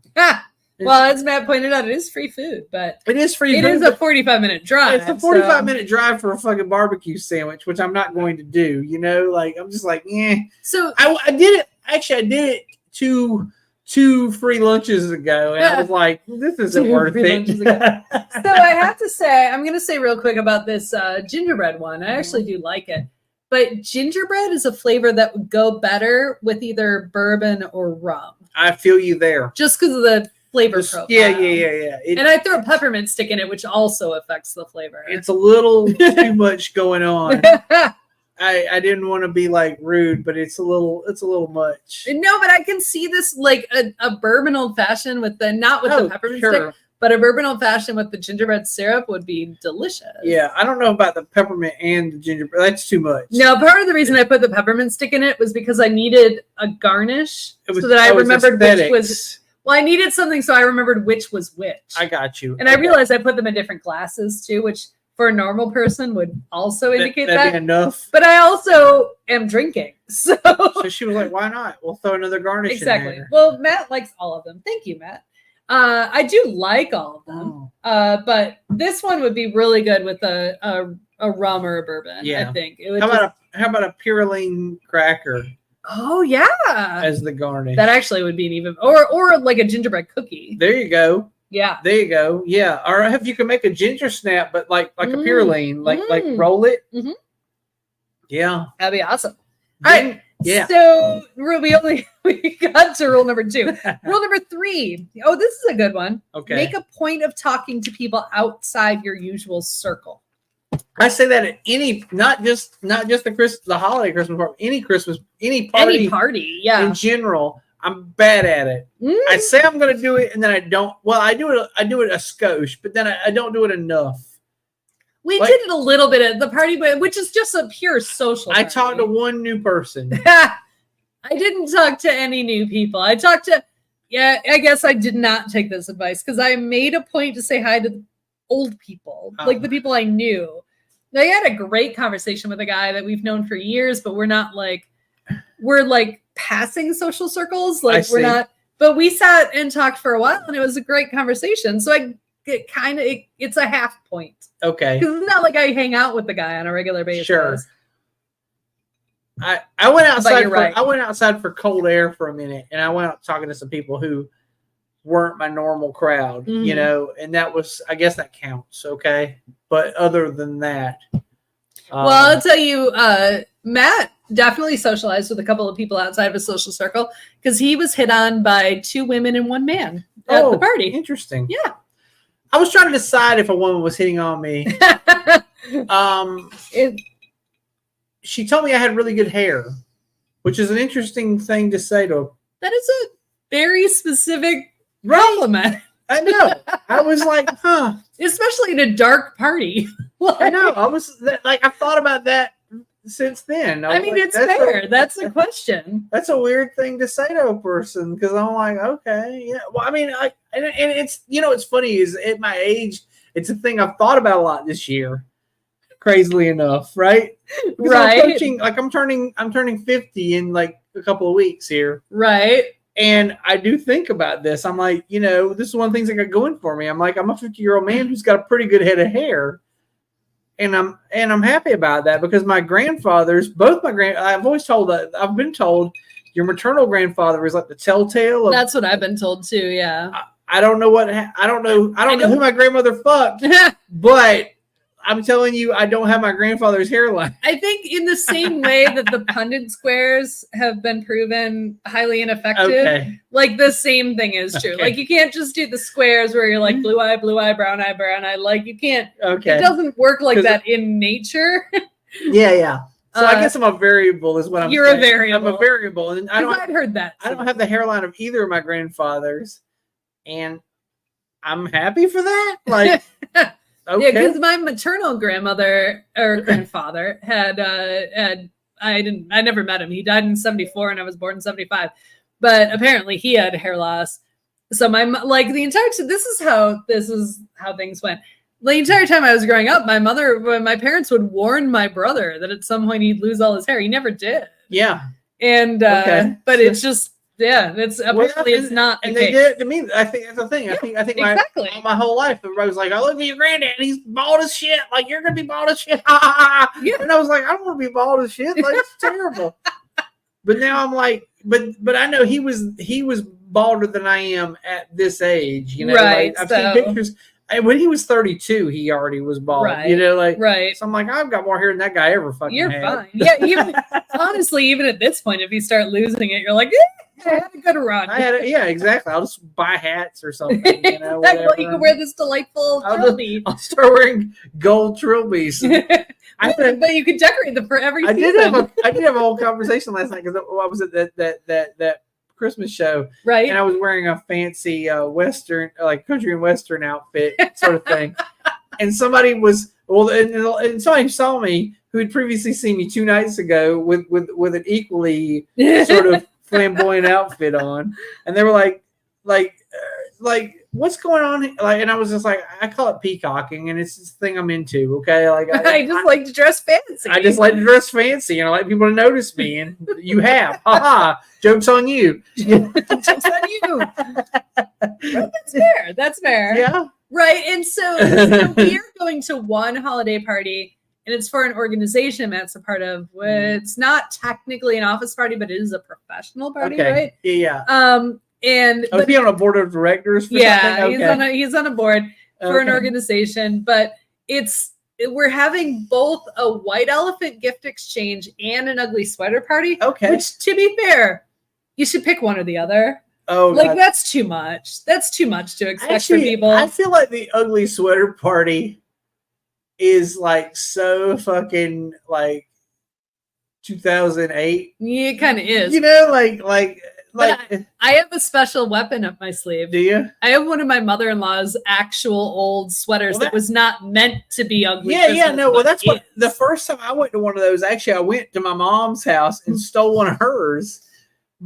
A: Well, as Matt pointed out, it is free food, but
B: it is free.
A: It is a 45-minute drive.
B: It's a 45-minute drive for a fucking barbecue sandwich, which I'm not going to do. Like, I'm just like, eh.
A: So
B: I did it. Actually, I did it two free lunches ago, and I was like, this isn't worth it.
A: So I have to say, I'm going to say real quick about this gingerbread one. I actually do like it. But gingerbread is a flavor that would go better with either bourbon or rum.
B: I feel you there.
A: Just because of the flavor profile.
B: Yeah.
A: And I throw a peppermint stick in it, which also affects the flavor.
B: It's a little too much going on. I didn't want to be like rude, but it's a little much.
A: No, but I can see this like a bourbon old fashioned with the the peppermint stick, but a bourbon old fashioned with the gingerbread syrup would be delicious.
B: Yeah, I don't know about the peppermint and the gingerbread. That's too much.
A: No, part of the reason I put the peppermint stick in it was because I needed a garnish so that I remembered which was. Well, I needed something so I remembered which was which.
B: I got you.
A: And I realized I put them in different glasses too, which for a normal person would also indicate
B: that'd
A: that.
B: be enough.
A: But I also am drinking. So
B: she was like, why not? We'll throw another garnish
A: exactly.
B: in there.
A: Well, Matt likes all of them. Thank you, Matt. I do like all of them. But this one would be really good with a rum or a bourbon. Yeah. I think. It would
B: how about a Purine cracker?
A: Oh yeah.
B: As the garnish.
A: That actually would be an even or like a gingerbread cookie.
B: There you go.
A: Yeah.
B: There you go. Yeah. Or if you can make a ginger snap, but like a Purine, like roll it.
A: Mm-hmm.
B: Yeah.
A: That'd be awesome. All right.
B: Yeah.
A: So we got to rule number 2. Rule number 3. Oh, this is a good one.
B: Okay.
A: Make a point of talking to people outside your usual circle.
B: I say that at not just the holiday Christmas party, any party,
A: yeah.
B: In general, I'm bad at it. I say I'm going to do it, and then I don't. Well, I do it a skosh, but then I don't do it enough.
A: We did it a little bit at the party, but which is just a pure social party.
B: I talked to one new person.
A: I didn't talk to any new people. I talked to, I guess I did not take this advice because I made a point to say hi to old people, like the people I knew. I had a great conversation with a guy that we've known for years, but we're like passing social circles. Like we're not, but we sat and talked for a while and it was a great conversation. So it's a half point.
B: Okay.
A: Because it's not like I hang out with the guy on a regular basis. Sure.
B: I went outside. I went outside for cold air for a minute, and I went out talking to some people who weren't my normal crowd, and that was, I guess that counts. Okay. But other than that,
A: well, I'll tell you, Matt definitely socialized with a couple of people outside of his social circle because he was hit on by 2 women and 1 man at the party.
B: Interesting.
A: Yeah.
B: I was trying to decide if a woman was hitting on me. She told me I had really good hair, which is an interesting thing to say to her.
A: That is a very specific compliment.
B: I know. I was like, huh.
A: Especially in a dark party.
B: I know. I've thought about that since then.
A: I mean, it's fair. That's the question.
B: That's a weird thing to say to a person because I'm like, okay, yeah. Well, I mean, and it's it's funny is at my age, it's a thing I've thought about a lot this year. Crazily enough, right?
A: Right.
B: I'm turning 50 in like a couple of weeks here.
A: Right.
B: And I do think about this. I'm like, this is one of the things I got going for me. I'm like, I'm a 50-year-old man who's got a pretty good head of hair. And I'm happy about that because my grandfathers, I've been told your maternal grandfather is like the telltale of.
A: That's what I've been told too. Yeah.
B: I don't know I don't know who my grandmother fucked, but I'm telling you, I don't have my grandfather's hairline.
A: I think in the same way that the pundit squares have been proven highly ineffective, like the same thing is true. Like you can't just do the squares where you're like blue eye, brown eye, brown eye. Like you can't. It doesn't work like that in nature.
B: Yeah. So I guess I'm a variable is what I'm saying.
A: You're a variable.
B: I'm a variable. And
A: I've heard that.
B: I don't have the hairline of either of my grandfathers. And I'm happy for that. Like... Okay.
A: Yeah, because my maternal grandmother or grandfather had I never met him. He died in 1974 and I was born in 1975. But apparently he had hair loss. So the entire this is how things went. The entire time I was growing up, my parents would warn my brother that at some point he'd lose all his hair. He never did.
B: Yeah.
A: And but it's just it's apparently it's not.
B: And they did it to me. I think that's the thing. I think
A: exactly.
B: my whole life, everybody was like, "I look at your granddad, and he's bald as shit. Like you're gonna be bald as shit." Yeah. And I was like, "I don't want to be bald as shit. Like it's terrible." But now I'm like, but I know he was balder than I am at this age.
A: Right?
B: Like, I've seen pictures. And when he was 32, he already was bald.
A: Right. Right.
B: So I'm like, I've got more hair than that guy ever fucking
A: You're
B: had.
A: Fine. Yeah. Honestly, even at this point, if you start losing it, you're like, I had a good run.
B: Exactly. I'll just buy hats or something.
A: Exactly. You can wear this delightful trilby.
B: I'll start wearing gold trilbies.
A: But you could decorate them for every season.
B: I did have a whole conversation last night because I was at that Christmas show,
A: right?
B: And I was wearing a fancy Western, like country and Western outfit sort of thing. And somebody and somebody saw me who had previously seen me 2 nights ago with an equally sort of flamboyant outfit on, and they were like, what's going on? Like, and I was just like, I call it peacocking, and it's this thing I'm into. Okay, like
A: I just like to dress fancy.
B: I just like to dress fancy, and I like people to notice me. And you have, haha, jokes on you.
A: Jokes on you. That's fair. That's fair.
B: Yeah.
A: Right. And so we are going to one holiday party, and it's for an organization Matt's a part of. It's not technically an office party, but it is a professional party, right?
B: Yeah.
A: And
B: I'll be on a board of directors. For something? Okay.
A: he's on a board for an organization, but we're having both a white elephant gift exchange and an ugly sweater party.
B: Okay.
A: Which, to be fair, you should pick one or the other.
B: Oh,
A: like
B: God.
A: that's too much. That's too much to expect from people.
B: I feel like the ugly sweater party is like so fucking like 2008.
A: Yeah, it kind of is.
B: You know, like
A: I have a special weapon up my sleeve.
B: Do you?
A: I have one of my mother-in-law's actual old sweaters that was not meant to be ugly.
B: Yeah, no. Well, that's what the first time I went to one of those. Actually, I went to my mom's house and stole one of hers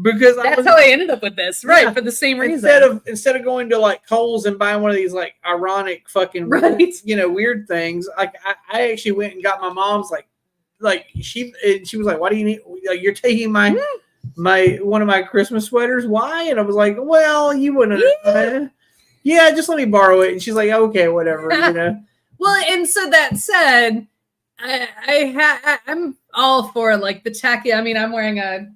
B: because
A: that's how I ended up with this, right? For the same reason.
B: Instead of going to like Kohl's and buying one of these like ironic fucking weird things, like I actually went and got my mom's like she was like, "Why do you need? Like, you're taking my one of my Christmas sweaters? Why?" And I was like, "Well, you wouldn't." Yeah, just let me borrow it. And she's like, "Okay, whatever." You know.
A: Well, and so that said, I'm all for like the tacky. I mean, I'm wearing a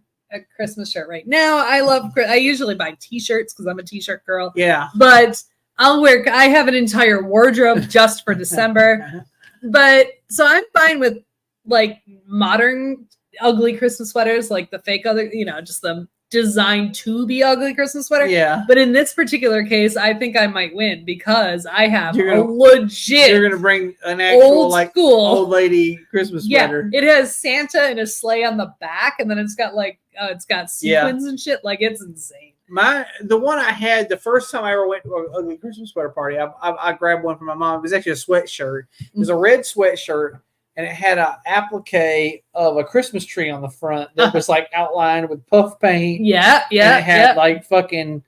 A: Christmas shirt right now. I usually buy t-shirts because I'm a t-shirt girl.
B: Yeah.
A: But I have an entire wardrobe just for December. But so I'm fine with like modern ugly Christmas sweaters, like the fake other, just the designed to be ugly Christmas sweater.
B: Yeah.
A: But in this particular case, I think I might win because I have
B: You're gonna bring an actual old lady Christmas sweater.
A: Yeah, it has Santa and a sleigh on the back, and then it's got it's got sequins and shit. Like, it's insane.
B: The one I had the first time I ever went to an ugly Christmas sweater party, I grabbed one from my mom. It was actually a sweatshirt. It was a red sweatshirt. And it had an applique of a Christmas tree on the front that was like outlined with puff paint.
A: Yeah.
B: And it had like fucking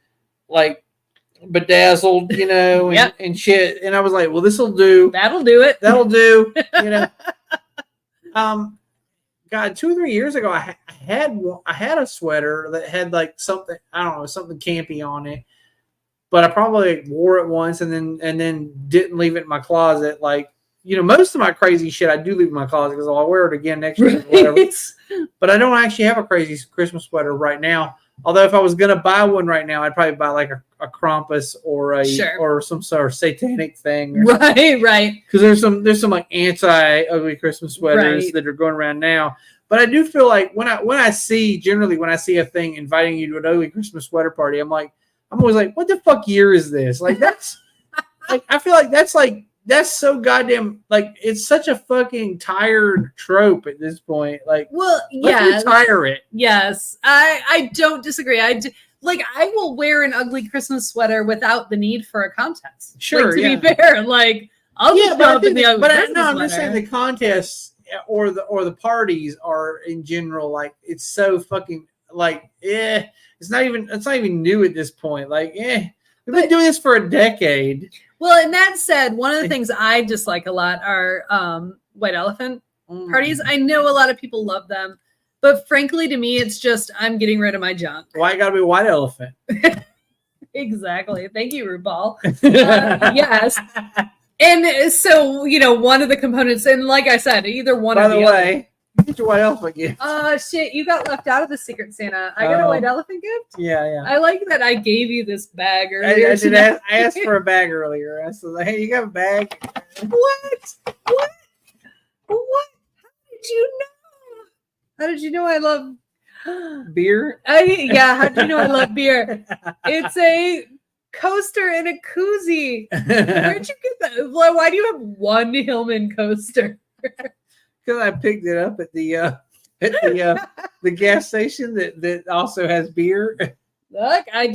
B: like bedazzled, and shit. And I was like, well, this'll do.
A: That'll do it.
B: That'll do. God, 2 or 3 years ago, I had a sweater that had like something, I don't know, something campy on it. But I probably wore it once and then didn't leave it in my closet. Like, most of my crazy shit I do leave in my closet because I'll wear it again next year. Whatever. But I don't actually have a crazy Christmas sweater right now. Although if I was gonna buy one right now, I'd probably buy like a Krampus or some sort of satanic thing.
A: Right.
B: Because there's some like anti-ugly Christmas sweaters that are going around now. But I do feel like when I see a thing inviting you to an ugly Christmas sweater party, I'm always like, what the fuck year is this? Like that's like I feel like that's so goddamn, like, it's such a fucking tired trope at this point. Like,
A: well,
B: let's retire it.
A: Yes, I don't disagree. I will wear an ugly Christmas sweater without the need for a contest.
B: Sure,
A: to be fair, like I'll just show up in the ugly Christmas sweater.
B: I'm just saying the contests or the parties are in general like it's so fucking like it's not even new at this point. Like we've been doing this for a decade.
A: Well, and that said, one of the things I dislike a lot are white elephant parties. I know a lot of people love them, but frankly, to me, it's just I'm getting rid of my junk.
B: Why gotta be a white elephant?
A: Exactly. Thank you, RuPaul. Yes. And so, one of the components, and like I said, either one or the other. By the way,
B: get your white elephant gift.
A: Shit, you got left out of the Secret Santa. I got a white elephant gift?
B: Yeah.
A: I like that I gave you this bag earlier.
B: I asked for a bag earlier. I said, hey, you got a bag?
A: What? How did you know I love
B: beer?
A: How did you know I love beer? It's a coaster and a koozie. Where'd you get that? Why do you have one Hillman coaster?
B: Because I picked it up at the gas station that also has beer.
A: Look, I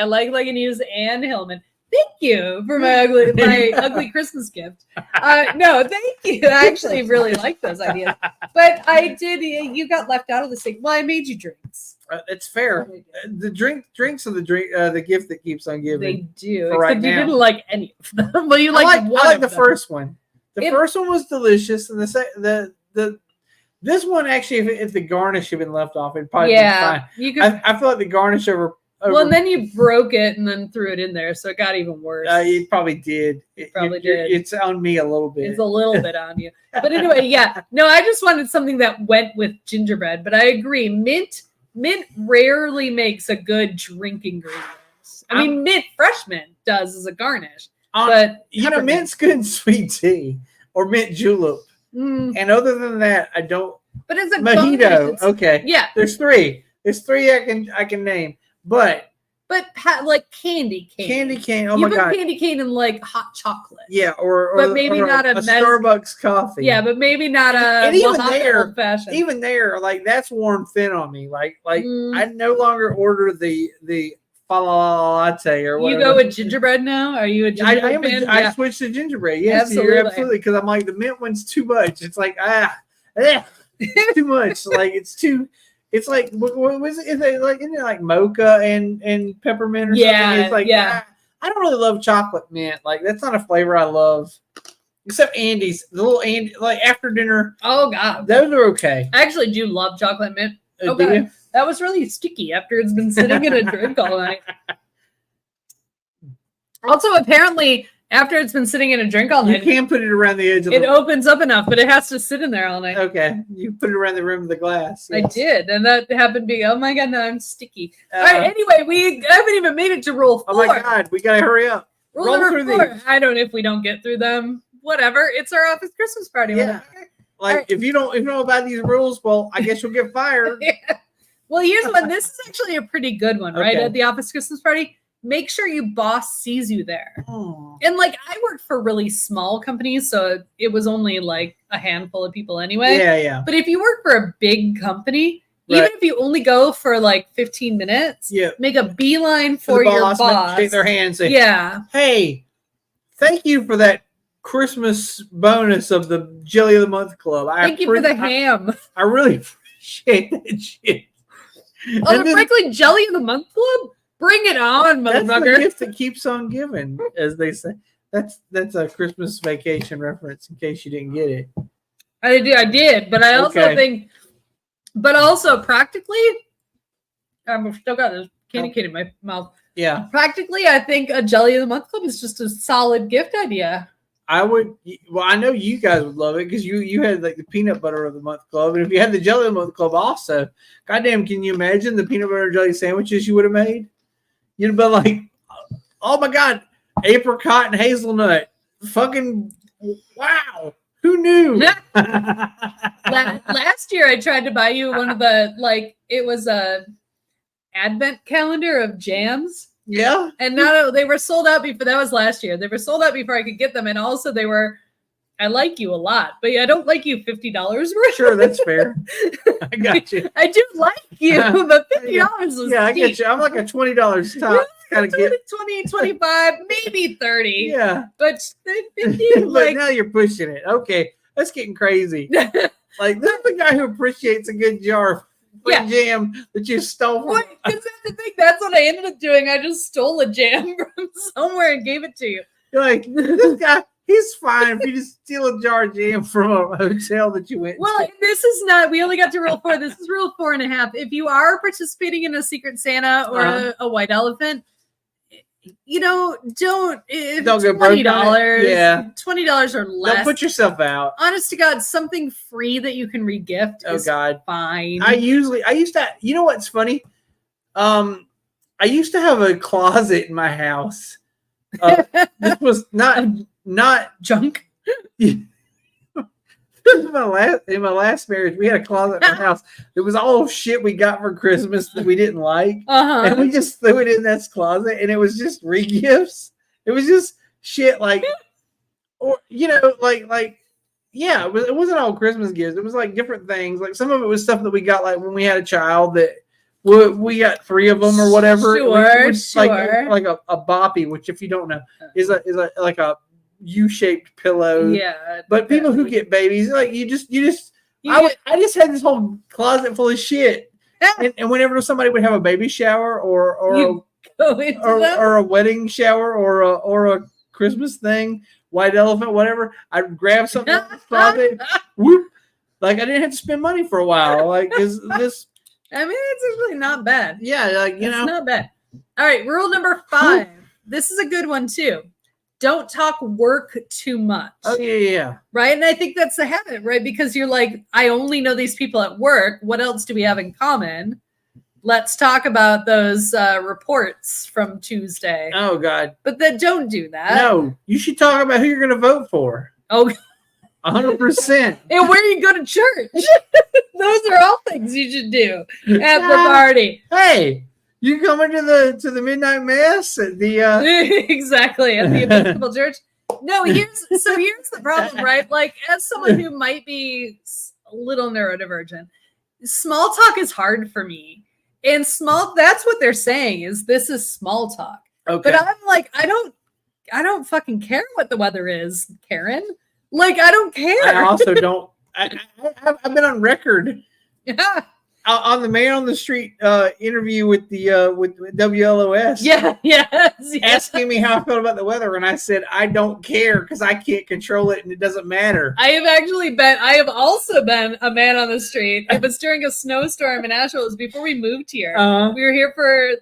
A: like Leggings and Hillman. Thank you for my ugly Christmas gift. No, thank you. I actually really like those ideas. But I did. You got left out of the thing. Well, I made you drinks.
B: It's fair. The drinks are the gift that keeps on giving.
A: They do.
B: Except
A: right you didn't like any of them. Well, you liked one.
B: I like the first one. The first one was delicious, and this one actually, if the garnish had been left off, it'd probably be fine. I feel like the garnish over.
A: Well, and then you broke it and then threw it in there, so it got even worse.
B: It probably did. It's on me a little bit.
A: It's a little bit on you. But anyway, yeah. No, I just wanted something that went with gingerbread. But I agree. Mint rarely makes a good drink ingredient. I mean, fresh mint does as a garnish. But
B: mint's good in sweet tea or mint julep. And other than that, I don't.
A: But it's a
B: mojito. Okay.
A: Yeah.
B: There's three I can name. But
A: like candy cane.
B: Oh my god,
A: candy cane in like hot chocolate.
B: Yeah, or
A: but maybe not a
B: Starbucks coffee.
A: Yeah, but maybe not a.
B: And even there, like that's worn thin on me. Like I no longer order the latte or whatever.
A: You go with gingerbread now? Are you a gingerbread fan?
B: I switched to gingerbread. Yes, you're absolutely, because I'm like the mint one's too much. It's like too much. Like it's too. It's like what was it? Isn't it like mocha and peppermint or something? It's like I don't really love chocolate mint. Like that's not a flavor I love. Except Andy's, the little Andy, like after dinner.
A: Oh god,
B: those are okay.
A: I actually do love chocolate mint. Okay, that was really sticky after it's been sitting in a drink all night. Also, apparently, after it's been sitting in a drink all night,
B: you can put it around the edge of
A: it opens up enough, but it has to sit in there all night.
B: Okay, you put it around the rim of the glass.
A: Yes. I did, and that happened to be. Oh my god, now I'm sticky. All right. Anyway, we haven't even made it to rule 4.
B: Oh my god, we gotta hurry up.
A: Roll number 4. I don't know if we don't get through them. Whatever. It's our office Christmas party.
B: Yeah. Like if you don't know about these rules, well, I guess you'll get fired.
A: Yeah. Well, here's one. This is actually a pretty good one, right? At the office Christmas party. Make sure your boss sees you there.
B: Oh.
A: And like I worked for really small companies, so it was only like a handful of people anyway.
B: Yeah.
A: But if you work for a big company, even if you only go for like 15 minutes, make a beeline for your boss.
B: Shake their hand and say,
A: yeah,
B: hey, thank you for that Christmas bonus of the Jelly of the Month Club.
A: Thank you for the ham.
B: I really appreciate that shit.
A: Oh, frankly, Jelly of the Month Club? Bring it on, motherfucker.
B: That's the gift that keeps on giving, as they say. That's a Christmas Vacation reference, in case you didn't get it.
A: I did, but I also think, but also practically, I've still got this candy cane in my mouth.
B: Yeah.
A: Practically, I think a Jelly of the Month Club is just a solid gift idea.
B: I know you guys would love it because you had like the peanut butter of the month club, and if you had the jelly of the month club also, goddamn, can you imagine the peanut butter and jelly sandwiches you would have made? You'd have been like, oh my god, apricot and hazelnut, fucking wow, who knew?
A: Last year, I tried to buy you one of the it was a advent calendar of jams.
B: Yeah.
A: And they were sold out before. That was last year. They were sold out before I could get them. And also I like you a lot, but I don't like you $50 worth.
B: Sure, that's fair. I got you.
A: I do like you, but $50 is
B: I get you. I'm like a $20 top.
A: Gotta get 20, 25, maybe 30.
B: Yeah.
A: But 50
B: but now you're pushing it. Okay. That's getting crazy. Like this is the guy who appreciates a good jar of jam that you stole from.
A: Because that's the thing. That's what I ended up doing. I just stole a jam from somewhere and gave it to you.
B: You're like, this guy, he's fine if you just steal a jar of jam from a hotel that you went
A: to. This is not, we only got to rule 4. This is rule 4.5. If you are participating in a Secret Santa or a white elephant, don't go $20.
B: Yeah.
A: $20 or less.
B: Don't put yourself out.
A: Honest to God, something free that you can regift is fine.
B: I used to, you know what's funny? I used to have a closet in my house. This was not
A: junk.
B: In my last marriage, we had a closet in my house. It was all shit we got for Christmas that we didn't like, and we just threw it in that closet, and it was just re-gifts. It was just shit it wasn't all Christmas gifts. It was like different things. Like some of it was stuff that we got like when we had a child that we got 3 of them or whatever.
A: Sure.
B: Like a boppy, which if you don't know is like a U-shaped pillow.
A: Yeah.
B: But people who get babies, like I just had this whole closet full of shit. And whenever somebody would have a baby shower or a wedding shower or a Christmas thing, white elephant, whatever, I'd grab something out of the closet, whoop. Like I didn't have to spend money for a while. Like is this?
A: I mean, it's actually not bad.
B: Yeah, like it's
A: not bad. All right, rule number 5. This is a good one too. Don't talk work too much.
B: Oh yeah.
A: Right, and I think that's the habit, right? Because you're like, I only know these people at work. What else do we have in common? Let's talk about those reports from Tuesday.
B: Oh God!
A: But then don't do that.
B: No, you should talk about who you're going to vote for.
A: Oh.
B: 100%.
A: And where you go to church. Those are all things you should do at the party.
B: Hey, you coming to the midnight mass at the
A: exactly at the Episcopal Church? No, here's the problem, right? Like as someone who might be a little neurodivergent, small talk is hard for me. And that's what they're saying is this is small talk.
B: Okay.
A: But I'm like, I don't fucking care what the weather is, Karen. Like, I don't care.
B: I also don't. I've been on record on the Man on the Street interview with the with WLOS.
A: Yes.
B: Asking me how I felt about the weather, and I said I don't care because I can't control it, and it doesn't matter.
A: I have also been a man on the street. It was during a snowstorm in Asheville. It was before we moved here. We were here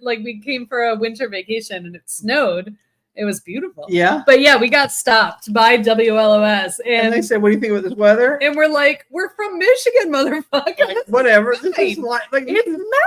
A: we came for a winter vacation, and it snowed. It was beautiful.
B: Yeah.
A: But yeah, we got stopped by WLOS. And
B: they said, what do you think about this weather?
A: And we're like, we're from Michigan, motherfucker.
B: Like, whatever. This is
A: it's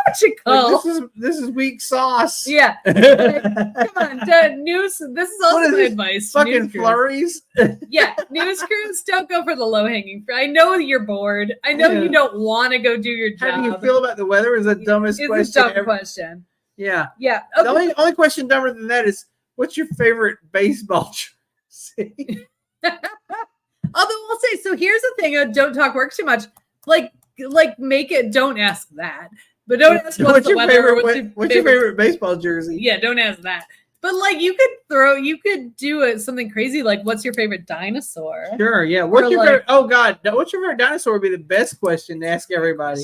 A: magical.
B: Like, this is weak sauce.
A: Yeah. Like, come on. News. This is also my advice.
B: Fucking flurries.
A: Yeah. News crews, don't go for the low-hanging fruit. I know you're bored. I know you don't want to go do your job.
B: How do you feel about the weather is the dumbest question
A: It's a dumb
B: ever.
A: question.
B: Yeah.
A: Yeah.
B: Okay. The only question dumber than that is, what's your favorite baseball jersey?
A: Although I'll say, so here's the thing: don't talk work too much. Like make it. Don't ask that, but don't ask what's the weather.
B: What's your favorite baseball jersey?
A: Yeah, don't ask that. But like you could do something crazy like, what's your favorite dinosaur?
B: Sure, yeah. What's your favorite? Oh God, what's your favorite dinosaur would be the best question to ask everybody.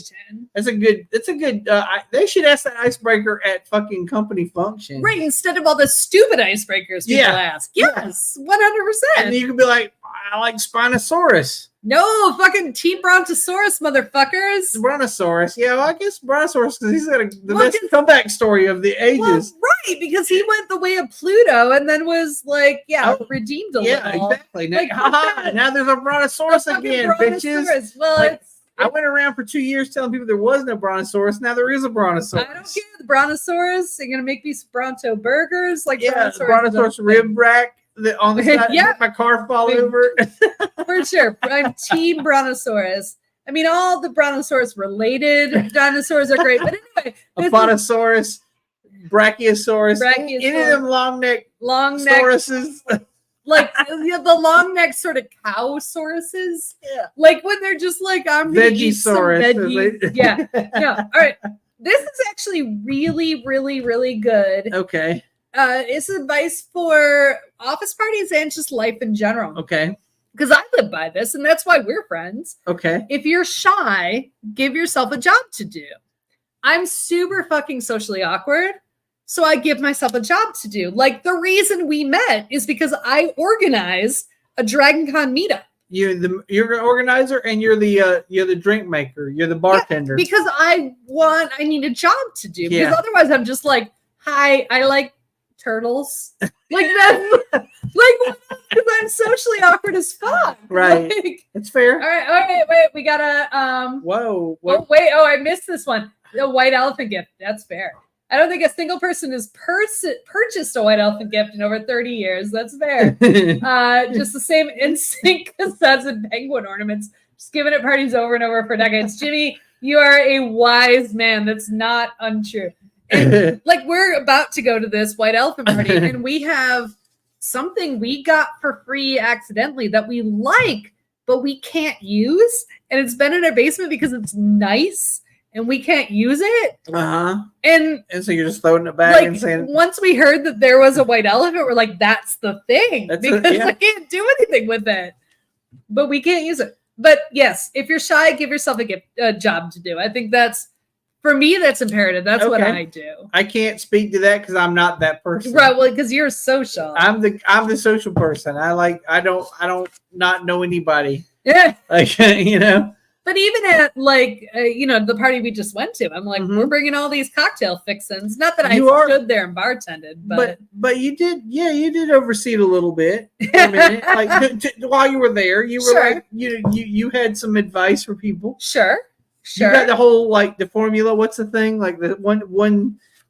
B: It's a good. They should ask that icebreaker at fucking company function,
A: right? Instead of all the stupid icebreakers people ask. Yes, 100%.
B: And you could be like, I like Spinosaurus.
A: No, fucking Team Brontosaurus, motherfuckers.
B: Brontosaurus. Yeah, well, I guess Brontosaurus because he's got the best comeback story of the ages.
A: Well, right, because he went the way of Pluto and then was like, redeemed a little.
B: Yeah, exactly. Now there's a Brontosaurus again, bitches.
A: Well,
B: I went around for 2 years telling people there was no Brontosaurus. Now there is a Brontosaurus.
A: I don't care. The Brontosaurus. They're gonna make these Bronto burgers, like
B: Brontosaurus rib rack. On the side, my car fall over.
A: For sure. I'm Team Brontosaurus. I mean, all the Brontosaurus related dinosaurs are great. But anyway.
B: Apatosaurus, Brachiosaurus. Any of them long neck sauruses.
A: Like the long neck sort of cow sauruses. Yeah. Like when they're just like, I'm going to eat some veggies. Yeah. Yeah. All right. This is actually really, really, really good.
B: Okay.
A: It's advice for office parties and just life in general.
B: Okay.
A: Because I live by this, and that's why we're friends.
B: Okay.
A: If you're shy, give yourself a job to do. I'm super fucking socially awkward, so I give myself a job to do. Like, the reason we met is because I organized a Dragon Con meetup.
B: You're an organizer, and you're the drink maker. You're the bartender.
A: Yeah, because I need a job to do. Yeah. Because otherwise, I'm just like, hi, I like turtles. Like that. Like, because I'm socially awkward as fuck.
B: Right.
A: Like,
B: it's fair.
A: All right. Wait. We gotta.
B: Whoa.
A: Oh, wait. Oh, I missed this one. The white elephant gift. That's fair. I don't think a single person has purchased a white elephant gift in over 30 years. That's fair. Just the same instinct cassettes and penguin ornaments. Just giving it parties over and over for decades. Jimmy, you are a wise man. That's not untrue. And, like, we're about to go to this white elephant party, and we have something we got for free accidentally that we like, but we can't use. And it's been in our basement because it's nice. and we can't use it. And
B: so you're just throwing it back and saying.
A: Once we heard that there was a white elephant, we're like, that's the thing, because I can't do anything with it. But we can't use it. But yes, if you're shy, give yourself a job to do. I think for me, that's imperative. That's what I do.
B: I can't speak to that because I'm not that person.
A: Right. Well, because you're social.
B: I'm the social person. I don't not know anybody.
A: Yeah.
B: Like,
A: But even at the party we just went to, I'm like, we're bringing all these cocktail fixins. Not that I stood there and bartended,
B: but you did oversee it a little bit. For a minute. Like while you were there, you were like you had some advice for people.
A: Sure.
B: You got the whole the formula. What's the thing? Like the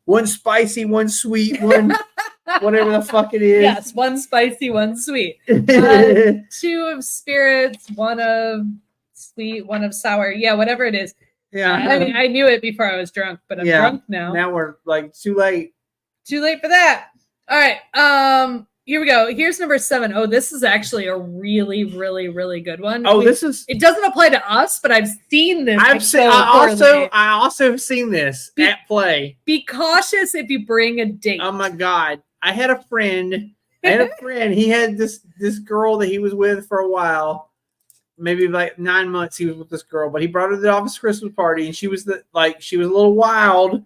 B: one spicy, one sweet, one whatever the fuck it is.
A: Yes, one spicy, one sweet. 2 of spirits, 1 of sweet, 1 of sour. Yeah, whatever it is.
B: Yeah.
A: I mean, I knew it before I was drunk, but I'm drunk now.
B: Now we're too late.
A: Too late for that. All right. Here we go. Here's number 7. Oh, this is actually a really, really, really good one.
B: Oh, it
A: doesn't apply to us, but I've seen this.
B: I also have seen this at play.
A: Be cautious if you bring a date.
B: Oh my God. I had a friend. He had this girl that he was with for a while. Maybe like 9 months he was with this girl, but he brought her to the office Christmas party, and she was a little wild,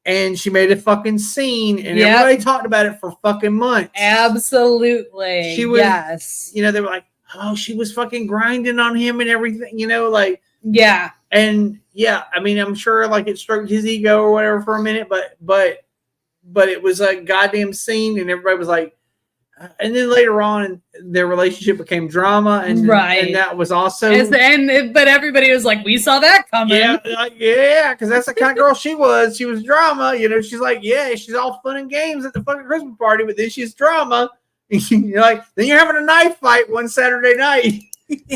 B: and she made a fucking scene, and everybody talked about it for fucking months.
A: Absolutely.
B: She was,
A: yes.
B: They were like, oh, she was fucking grinding on him and everything,
A: Yeah.
B: And I mean, I'm sure it stroked his ego or whatever for a minute, but it was a goddamn scene, and everybody was like, and then later on, their relationship became drama, and that was also.
A: But everybody was like, "We saw that coming."
B: Yeah, because that's the kind of girl she was. She was drama, She's like, she's all fun and games at the fucking Christmas party, but then she's drama. You're like, then you're having a knife fight one Saturday night.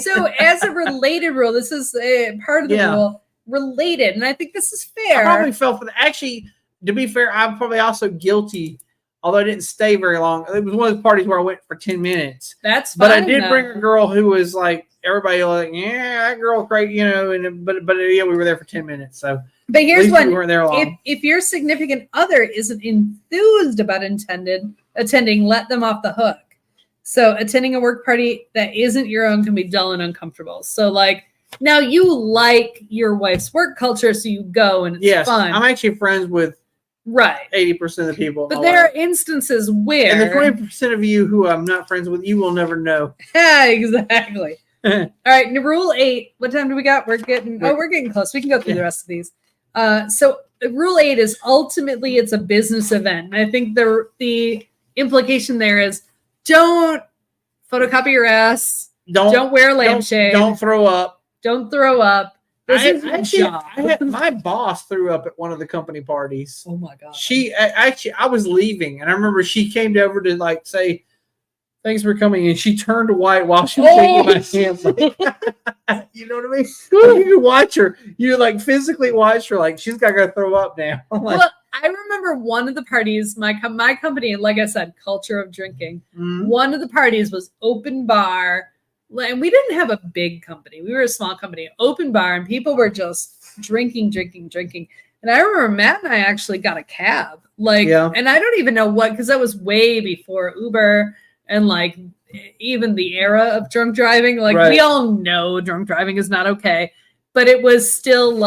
A: So, as a related rule, this is part of the rule. Related, and I think this is fair.
B: I probably fell for that. Actually, to be fair, I'm probably also guilty. Although I didn't stay very long. It was one of those parties where I went for 10 minutes.
A: That's fine.
B: But I did bring a girl who was like, everybody was like, yeah, that girl great, but we were there for 10 minutes. So
A: but here's one.
B: We weren't there long.
A: If your significant other isn't enthused about attending, let them off the hook. So attending a work party that isn't your own can be dull and uncomfortable. So now you like your wife's work culture, so you go and it's fun.
B: I'm actually friends with 80% of the people.
A: But there are instances where.
B: And the 20% of you who I'm not friends with, you will never know.
A: Yeah, exactly. All right, rule 8. What time do we got? We're getting close. We can go through the rest of these. So rule 8 is ultimately it's a business event. And I think the implication there is don't photocopy your ass. Don't wear a lampshade.
B: Don't throw up.
A: Don't throw up.
B: My boss threw up at one of the company parties.
A: Oh my God.
B: I was leaving, and I remember she came over to say, thanks for coming. And she turned white while she was shaking my hand. You know what I mean? You can watch her. You physically watch her. She's got to throw up now.
A: Well, I remember one of the parties, my company, like I said, culture of drinking. Mm-hmm. One of the parties was open bar. And we didn't have a big company. We were a small company, open bar, and people were just drinking. And I remember Matt and I actually got a cab. And I don't even know because that was way before Uber and even the era of drunk driving. We all know drunk driving is not okay. But it was still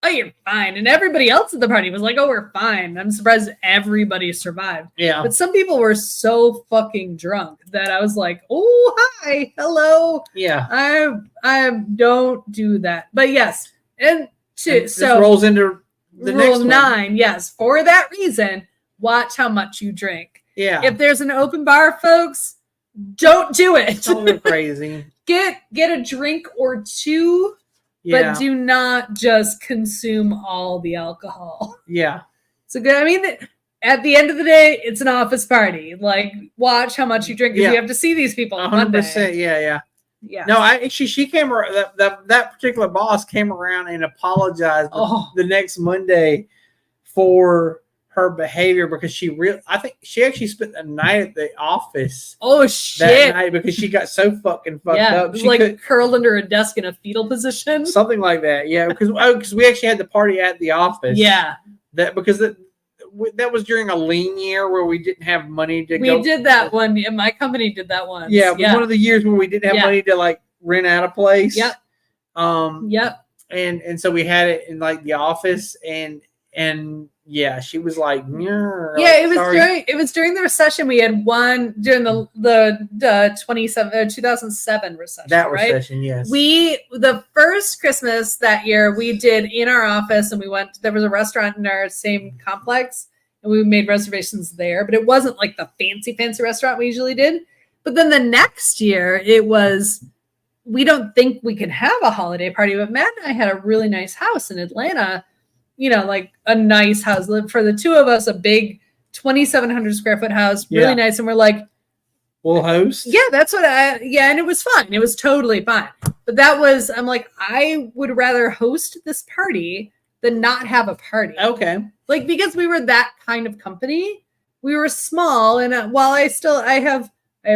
A: oh, you're fine. And everybody else at the party was like, oh, we're fine. I'm surprised everybody survived.
B: Yeah.
A: But some people were so fucking drunk that I was like, oh, hi, hello.
B: Yeah.
A: I don't do that. But yes. And
B: this rolls into the next
A: rule 9. Yes. For that reason, watch how much you drink.
B: Yeah.
A: If there's an open bar, folks, don't do it.
B: Don't go crazy.
A: Get a drink or two. Yeah. But do not just consume all the alcohol.
B: Yeah.
A: So good. I mean, at the end of the day, it's an office party. Watch how much you drink because you have to see these people on 100%.
B: Monday. Yeah. No, she came around. That particular boss came around and apologized the next Monday for her behavior because I think she actually spent the night at the office.
A: Oh shit!
B: That night because she got so fucking fucked up.
A: She curled under a desk in a fetal position,
B: something like that. Yeah, because we actually had the party at the office.
A: Yeah,
B: that was during a lean year where we didn't have money to.
A: We did that one. Yeah, my company did that one.
B: Yeah, one of the years when we didn't have money to like rent out a place.
A: Yep. Yep.
B: And so we had it in like the office and yeah, she was like,
A: it was during the recession. We had one during the 2007 recession.
B: That
A: right?
B: recession, yes.
A: The first Christmas that year we did in our office, and there was a restaurant in our same complex, and we made reservations there, but it wasn't like the fancy restaurant we usually did. But then the next year it was, we don't think we can have a holiday party, but Matt and I had a really nice house in Atlanta. Like a nice house for the two of us, a big 2,700 square foot house, really nice. And we're like,
B: we'll host.
A: Yeah, that's what and it was fine. It was totally fine. But I'm like, I would rather host this party than not have a party.
B: Okay.
A: Like, because we were that kind of company, we were small. And while I have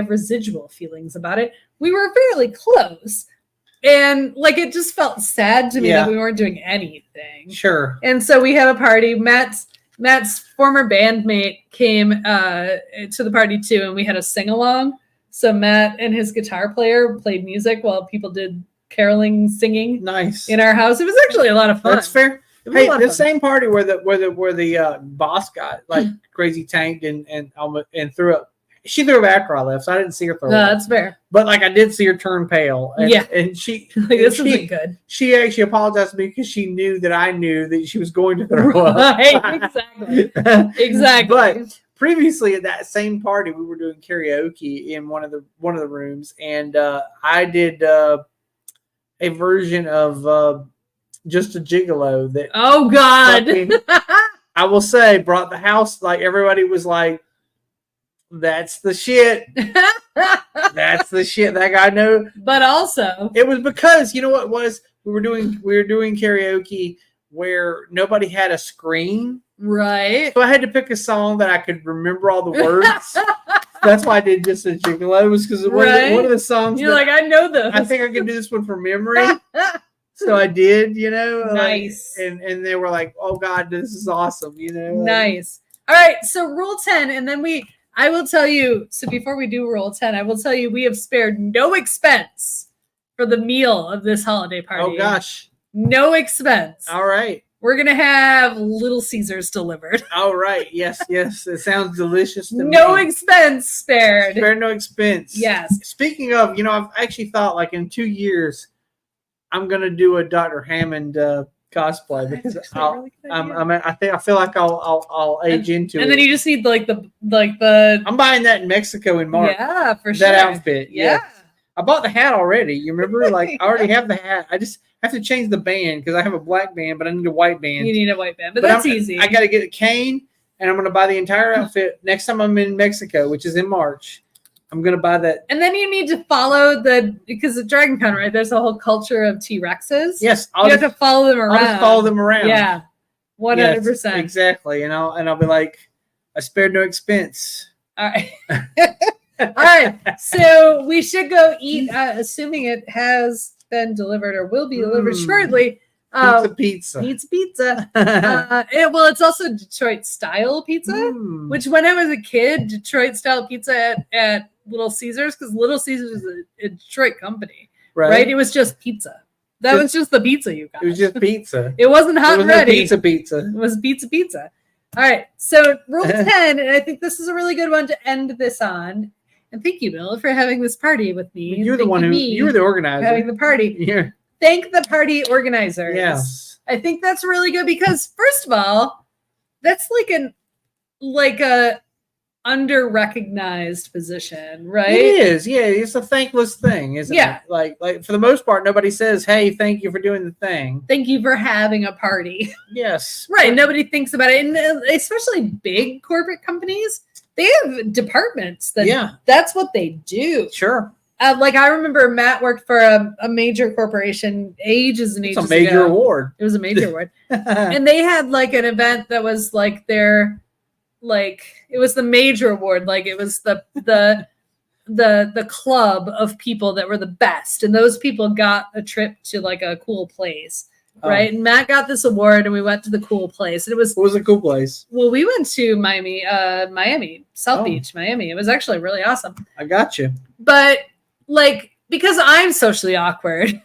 A: residual feelings about it, we were fairly close. And like, it just felt sad to me that we weren't doing anything.
B: Sure.
A: And so we had a party. Matt's former bandmate came to the party too, and we had a sing along. So Matt and his guitar player played music while people did caroling, singing.
B: Nice.
A: In our house. It was actually a lot of fun.
B: That's fair. Hey, the same party where the boss got like crazy tanked and threw up. She threw up after I left, so I didn't see her throw up.
A: No, that's fair.
B: But like I did see her turn pale. And she
A: this isn't good.
B: She actually apologized to me because she knew that I knew that she was going to throw up.
A: Right, exactly. Exactly.
B: But previously at that same party, we were doing karaoke in one of the rooms, and I did a version of Just a Gigolo that.
A: Oh God!
B: I will say, brought the house, like everybody was like, "That's the shit." That's the shit. That guy knew.
A: But also,
B: it was because you know what it was. We were doing karaoke where nobody had a screen.
A: Right.
B: So I had to pick a song that I could remember all the words. That's why I did Just a Gigolo, was because one of the songs.
A: You're like, I know this.
B: I think I can do this one from memory. So I did,
A: Nice.
B: Like, and they were like, "Oh God, this is awesome,"
A: Nice. All right. So rule 10, and then I will tell you. So before we do rule 10, I will tell you we have spared no expense for the meal of this holiday party.
B: Oh gosh.
A: No expense.
B: All right.
A: We're going to have Little Caesars delivered.
B: All right. Yes. It sounds delicious to me.
A: No expense spared.
B: Spared no expense.
A: Yes.
B: Speaking of, I've actually thought like in 2 years, I'm going to do a Dr. Hammond cosplay because I feel like I'll age into it.
A: And then you just need like the.
B: I'm buying that in Mexico in March.
A: Yeah, for sure.
B: That outfit.
A: Yeah.
B: I bought the hat already. You remember? Like I already have the hat. I just have to change the band because I have a black band, but I need a white band.
A: You need a white band, but that's easy.
B: I got to get a cane, and I'm going to buy the entire outfit next time I'm in Mexico, which is in March. I'm going to buy that.
A: And then you need to follow because at Dragon Con, right? There's a whole culture of T-Rexes.
B: Yes.
A: You have to follow them around.
B: I'll just follow them around.
A: Yeah. 100%.
B: Yes, exactly. And I'll be like, I spared no expense.
A: All right. All right. So we should go eat, assuming it has been delivered or will be delivered shortly.
B: Pizza.
A: It's also Detroit style pizza, which when I was a kid, Detroit style pizza at Little Caesars, because Little Caesars is a Detroit company, right? It was just pizza. That was just the pizza you got.
B: It was just pizza.
A: It wasn't hot and ready.
B: Pizza.
A: It was pizza. All right. So rule 10, and I think this is a really good one to end this on. And thank you, Bill, for having this party with me.
B: You're the one you were the organizer.
A: Having the party.
B: Yeah.
A: Thank the party organizers.
B: Yes.
A: I think that's really good because first of all, that's like a under-recognized position, right?
B: It is. Yeah, it's a thankless thing, isn't it? Like for the most part, nobody says, "Hey, thank you for doing the thing.
A: Thank you for having a party."
B: Yes.
A: Right. Nobody thinks about it. And especially big corporate companies, they have departments that's what they do.
B: Sure.
A: Like I remember Matt worked for a major corporation ages and ages ago.
B: It's a major award.
A: It was a major award. And they had like an event that was like their it was the major award. Like it was the club of people that were the best. And those people got a trip to like a cool place. Right. And Matt got this award and we went to the cool place. And
B: what was a cool place?
A: Well, we went to Miami, South Beach, Miami. It was actually really awesome.
B: I got you.
A: But like, because I'm socially awkward,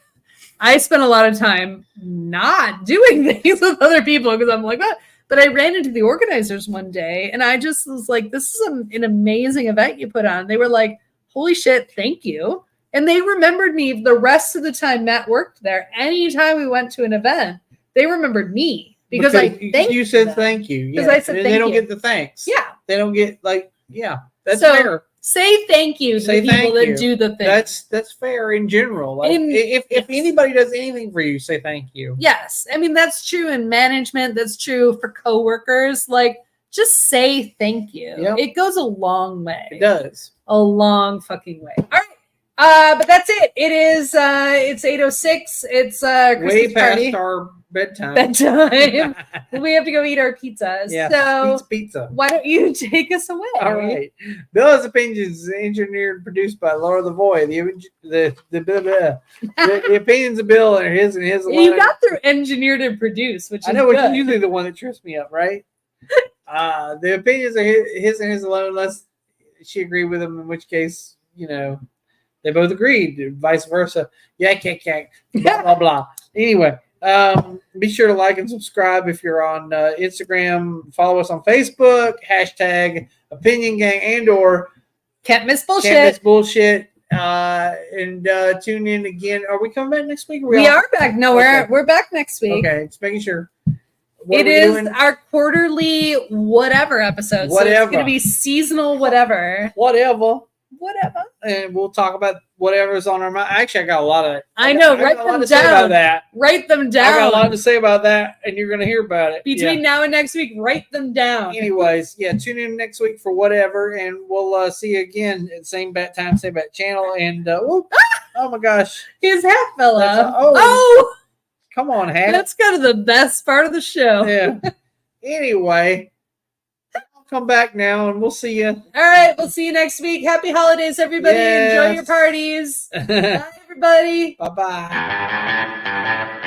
A: I spent a lot of time not doing things with other people because I'm like, what? But I ran into the organizers one day and I just was like, this is an amazing event you put on. They were like, holy shit, thank you. And they remembered me the rest of the time Matt worked there. Anytime we went to an event, they remembered me because I thanked
B: you said
A: them.
B: Thank you.
A: Because I said thank you.
B: They don't get the thanks.
A: Yeah.
B: They don't get that's fair.
A: Say thank you to the people that do the thing.
B: That's fair in general. Like if anybody does anything for you, say thank you.
A: Yes. I mean, that's true in management. That's true for coworkers. Like, just say thank you. Yep. It goes a long way.
B: It does.
A: A long fucking way. All right. But that's it. It is it's 8:06. It's Christmas
B: way past
A: party.
B: Our bedtime.
A: We have to go eat our pizza.
B: Yeah,
A: so
B: pizza.
A: Why don't you take us away?
B: All right. Bill's Opinions is engineered and produced by Laura Lavoie. The opinions of Bill are his and his alone.
A: You got through engineered and produced, which is good.
B: Which is usually the one that trips me up, right? The opinions are his and his alone, unless she agreed with him, in which case, they both agreed, vice versa. Yak, blah, blah, blah. Anyway, be sure to like and subscribe if you're on Instagram. Follow us on Facebook, #Opinion Gang and/or
A: Can't Miss Bullshit.
B: And tune in again. Are we coming back next week?
A: We are back. No, we're back next week.
B: Okay, just making sure.
A: It is our quarterly whatever episode. So it's going to be seasonal whatever.
B: Whatever. And we'll talk about whatever's on our mind. Actually, I got a lot of.
A: I know. Write them down. Write them down.
B: I got a lot to say about that, and you're going to hear about it.
A: Between now and next week, write them down.
B: Anyways, tune in next week for whatever, and we'll see you again at same bat time, same bat channel. And oh my gosh,
A: his hat fell out.
B: Oh, come on, hat.
A: That's kind of the best part of the show.
B: Yeah. Anyway. Come back now and we'll see you.
A: All right, we'll see you next week. Happy holidays, everybody. Yes. Enjoy your parties. Bye, everybody.
B: Bye-bye.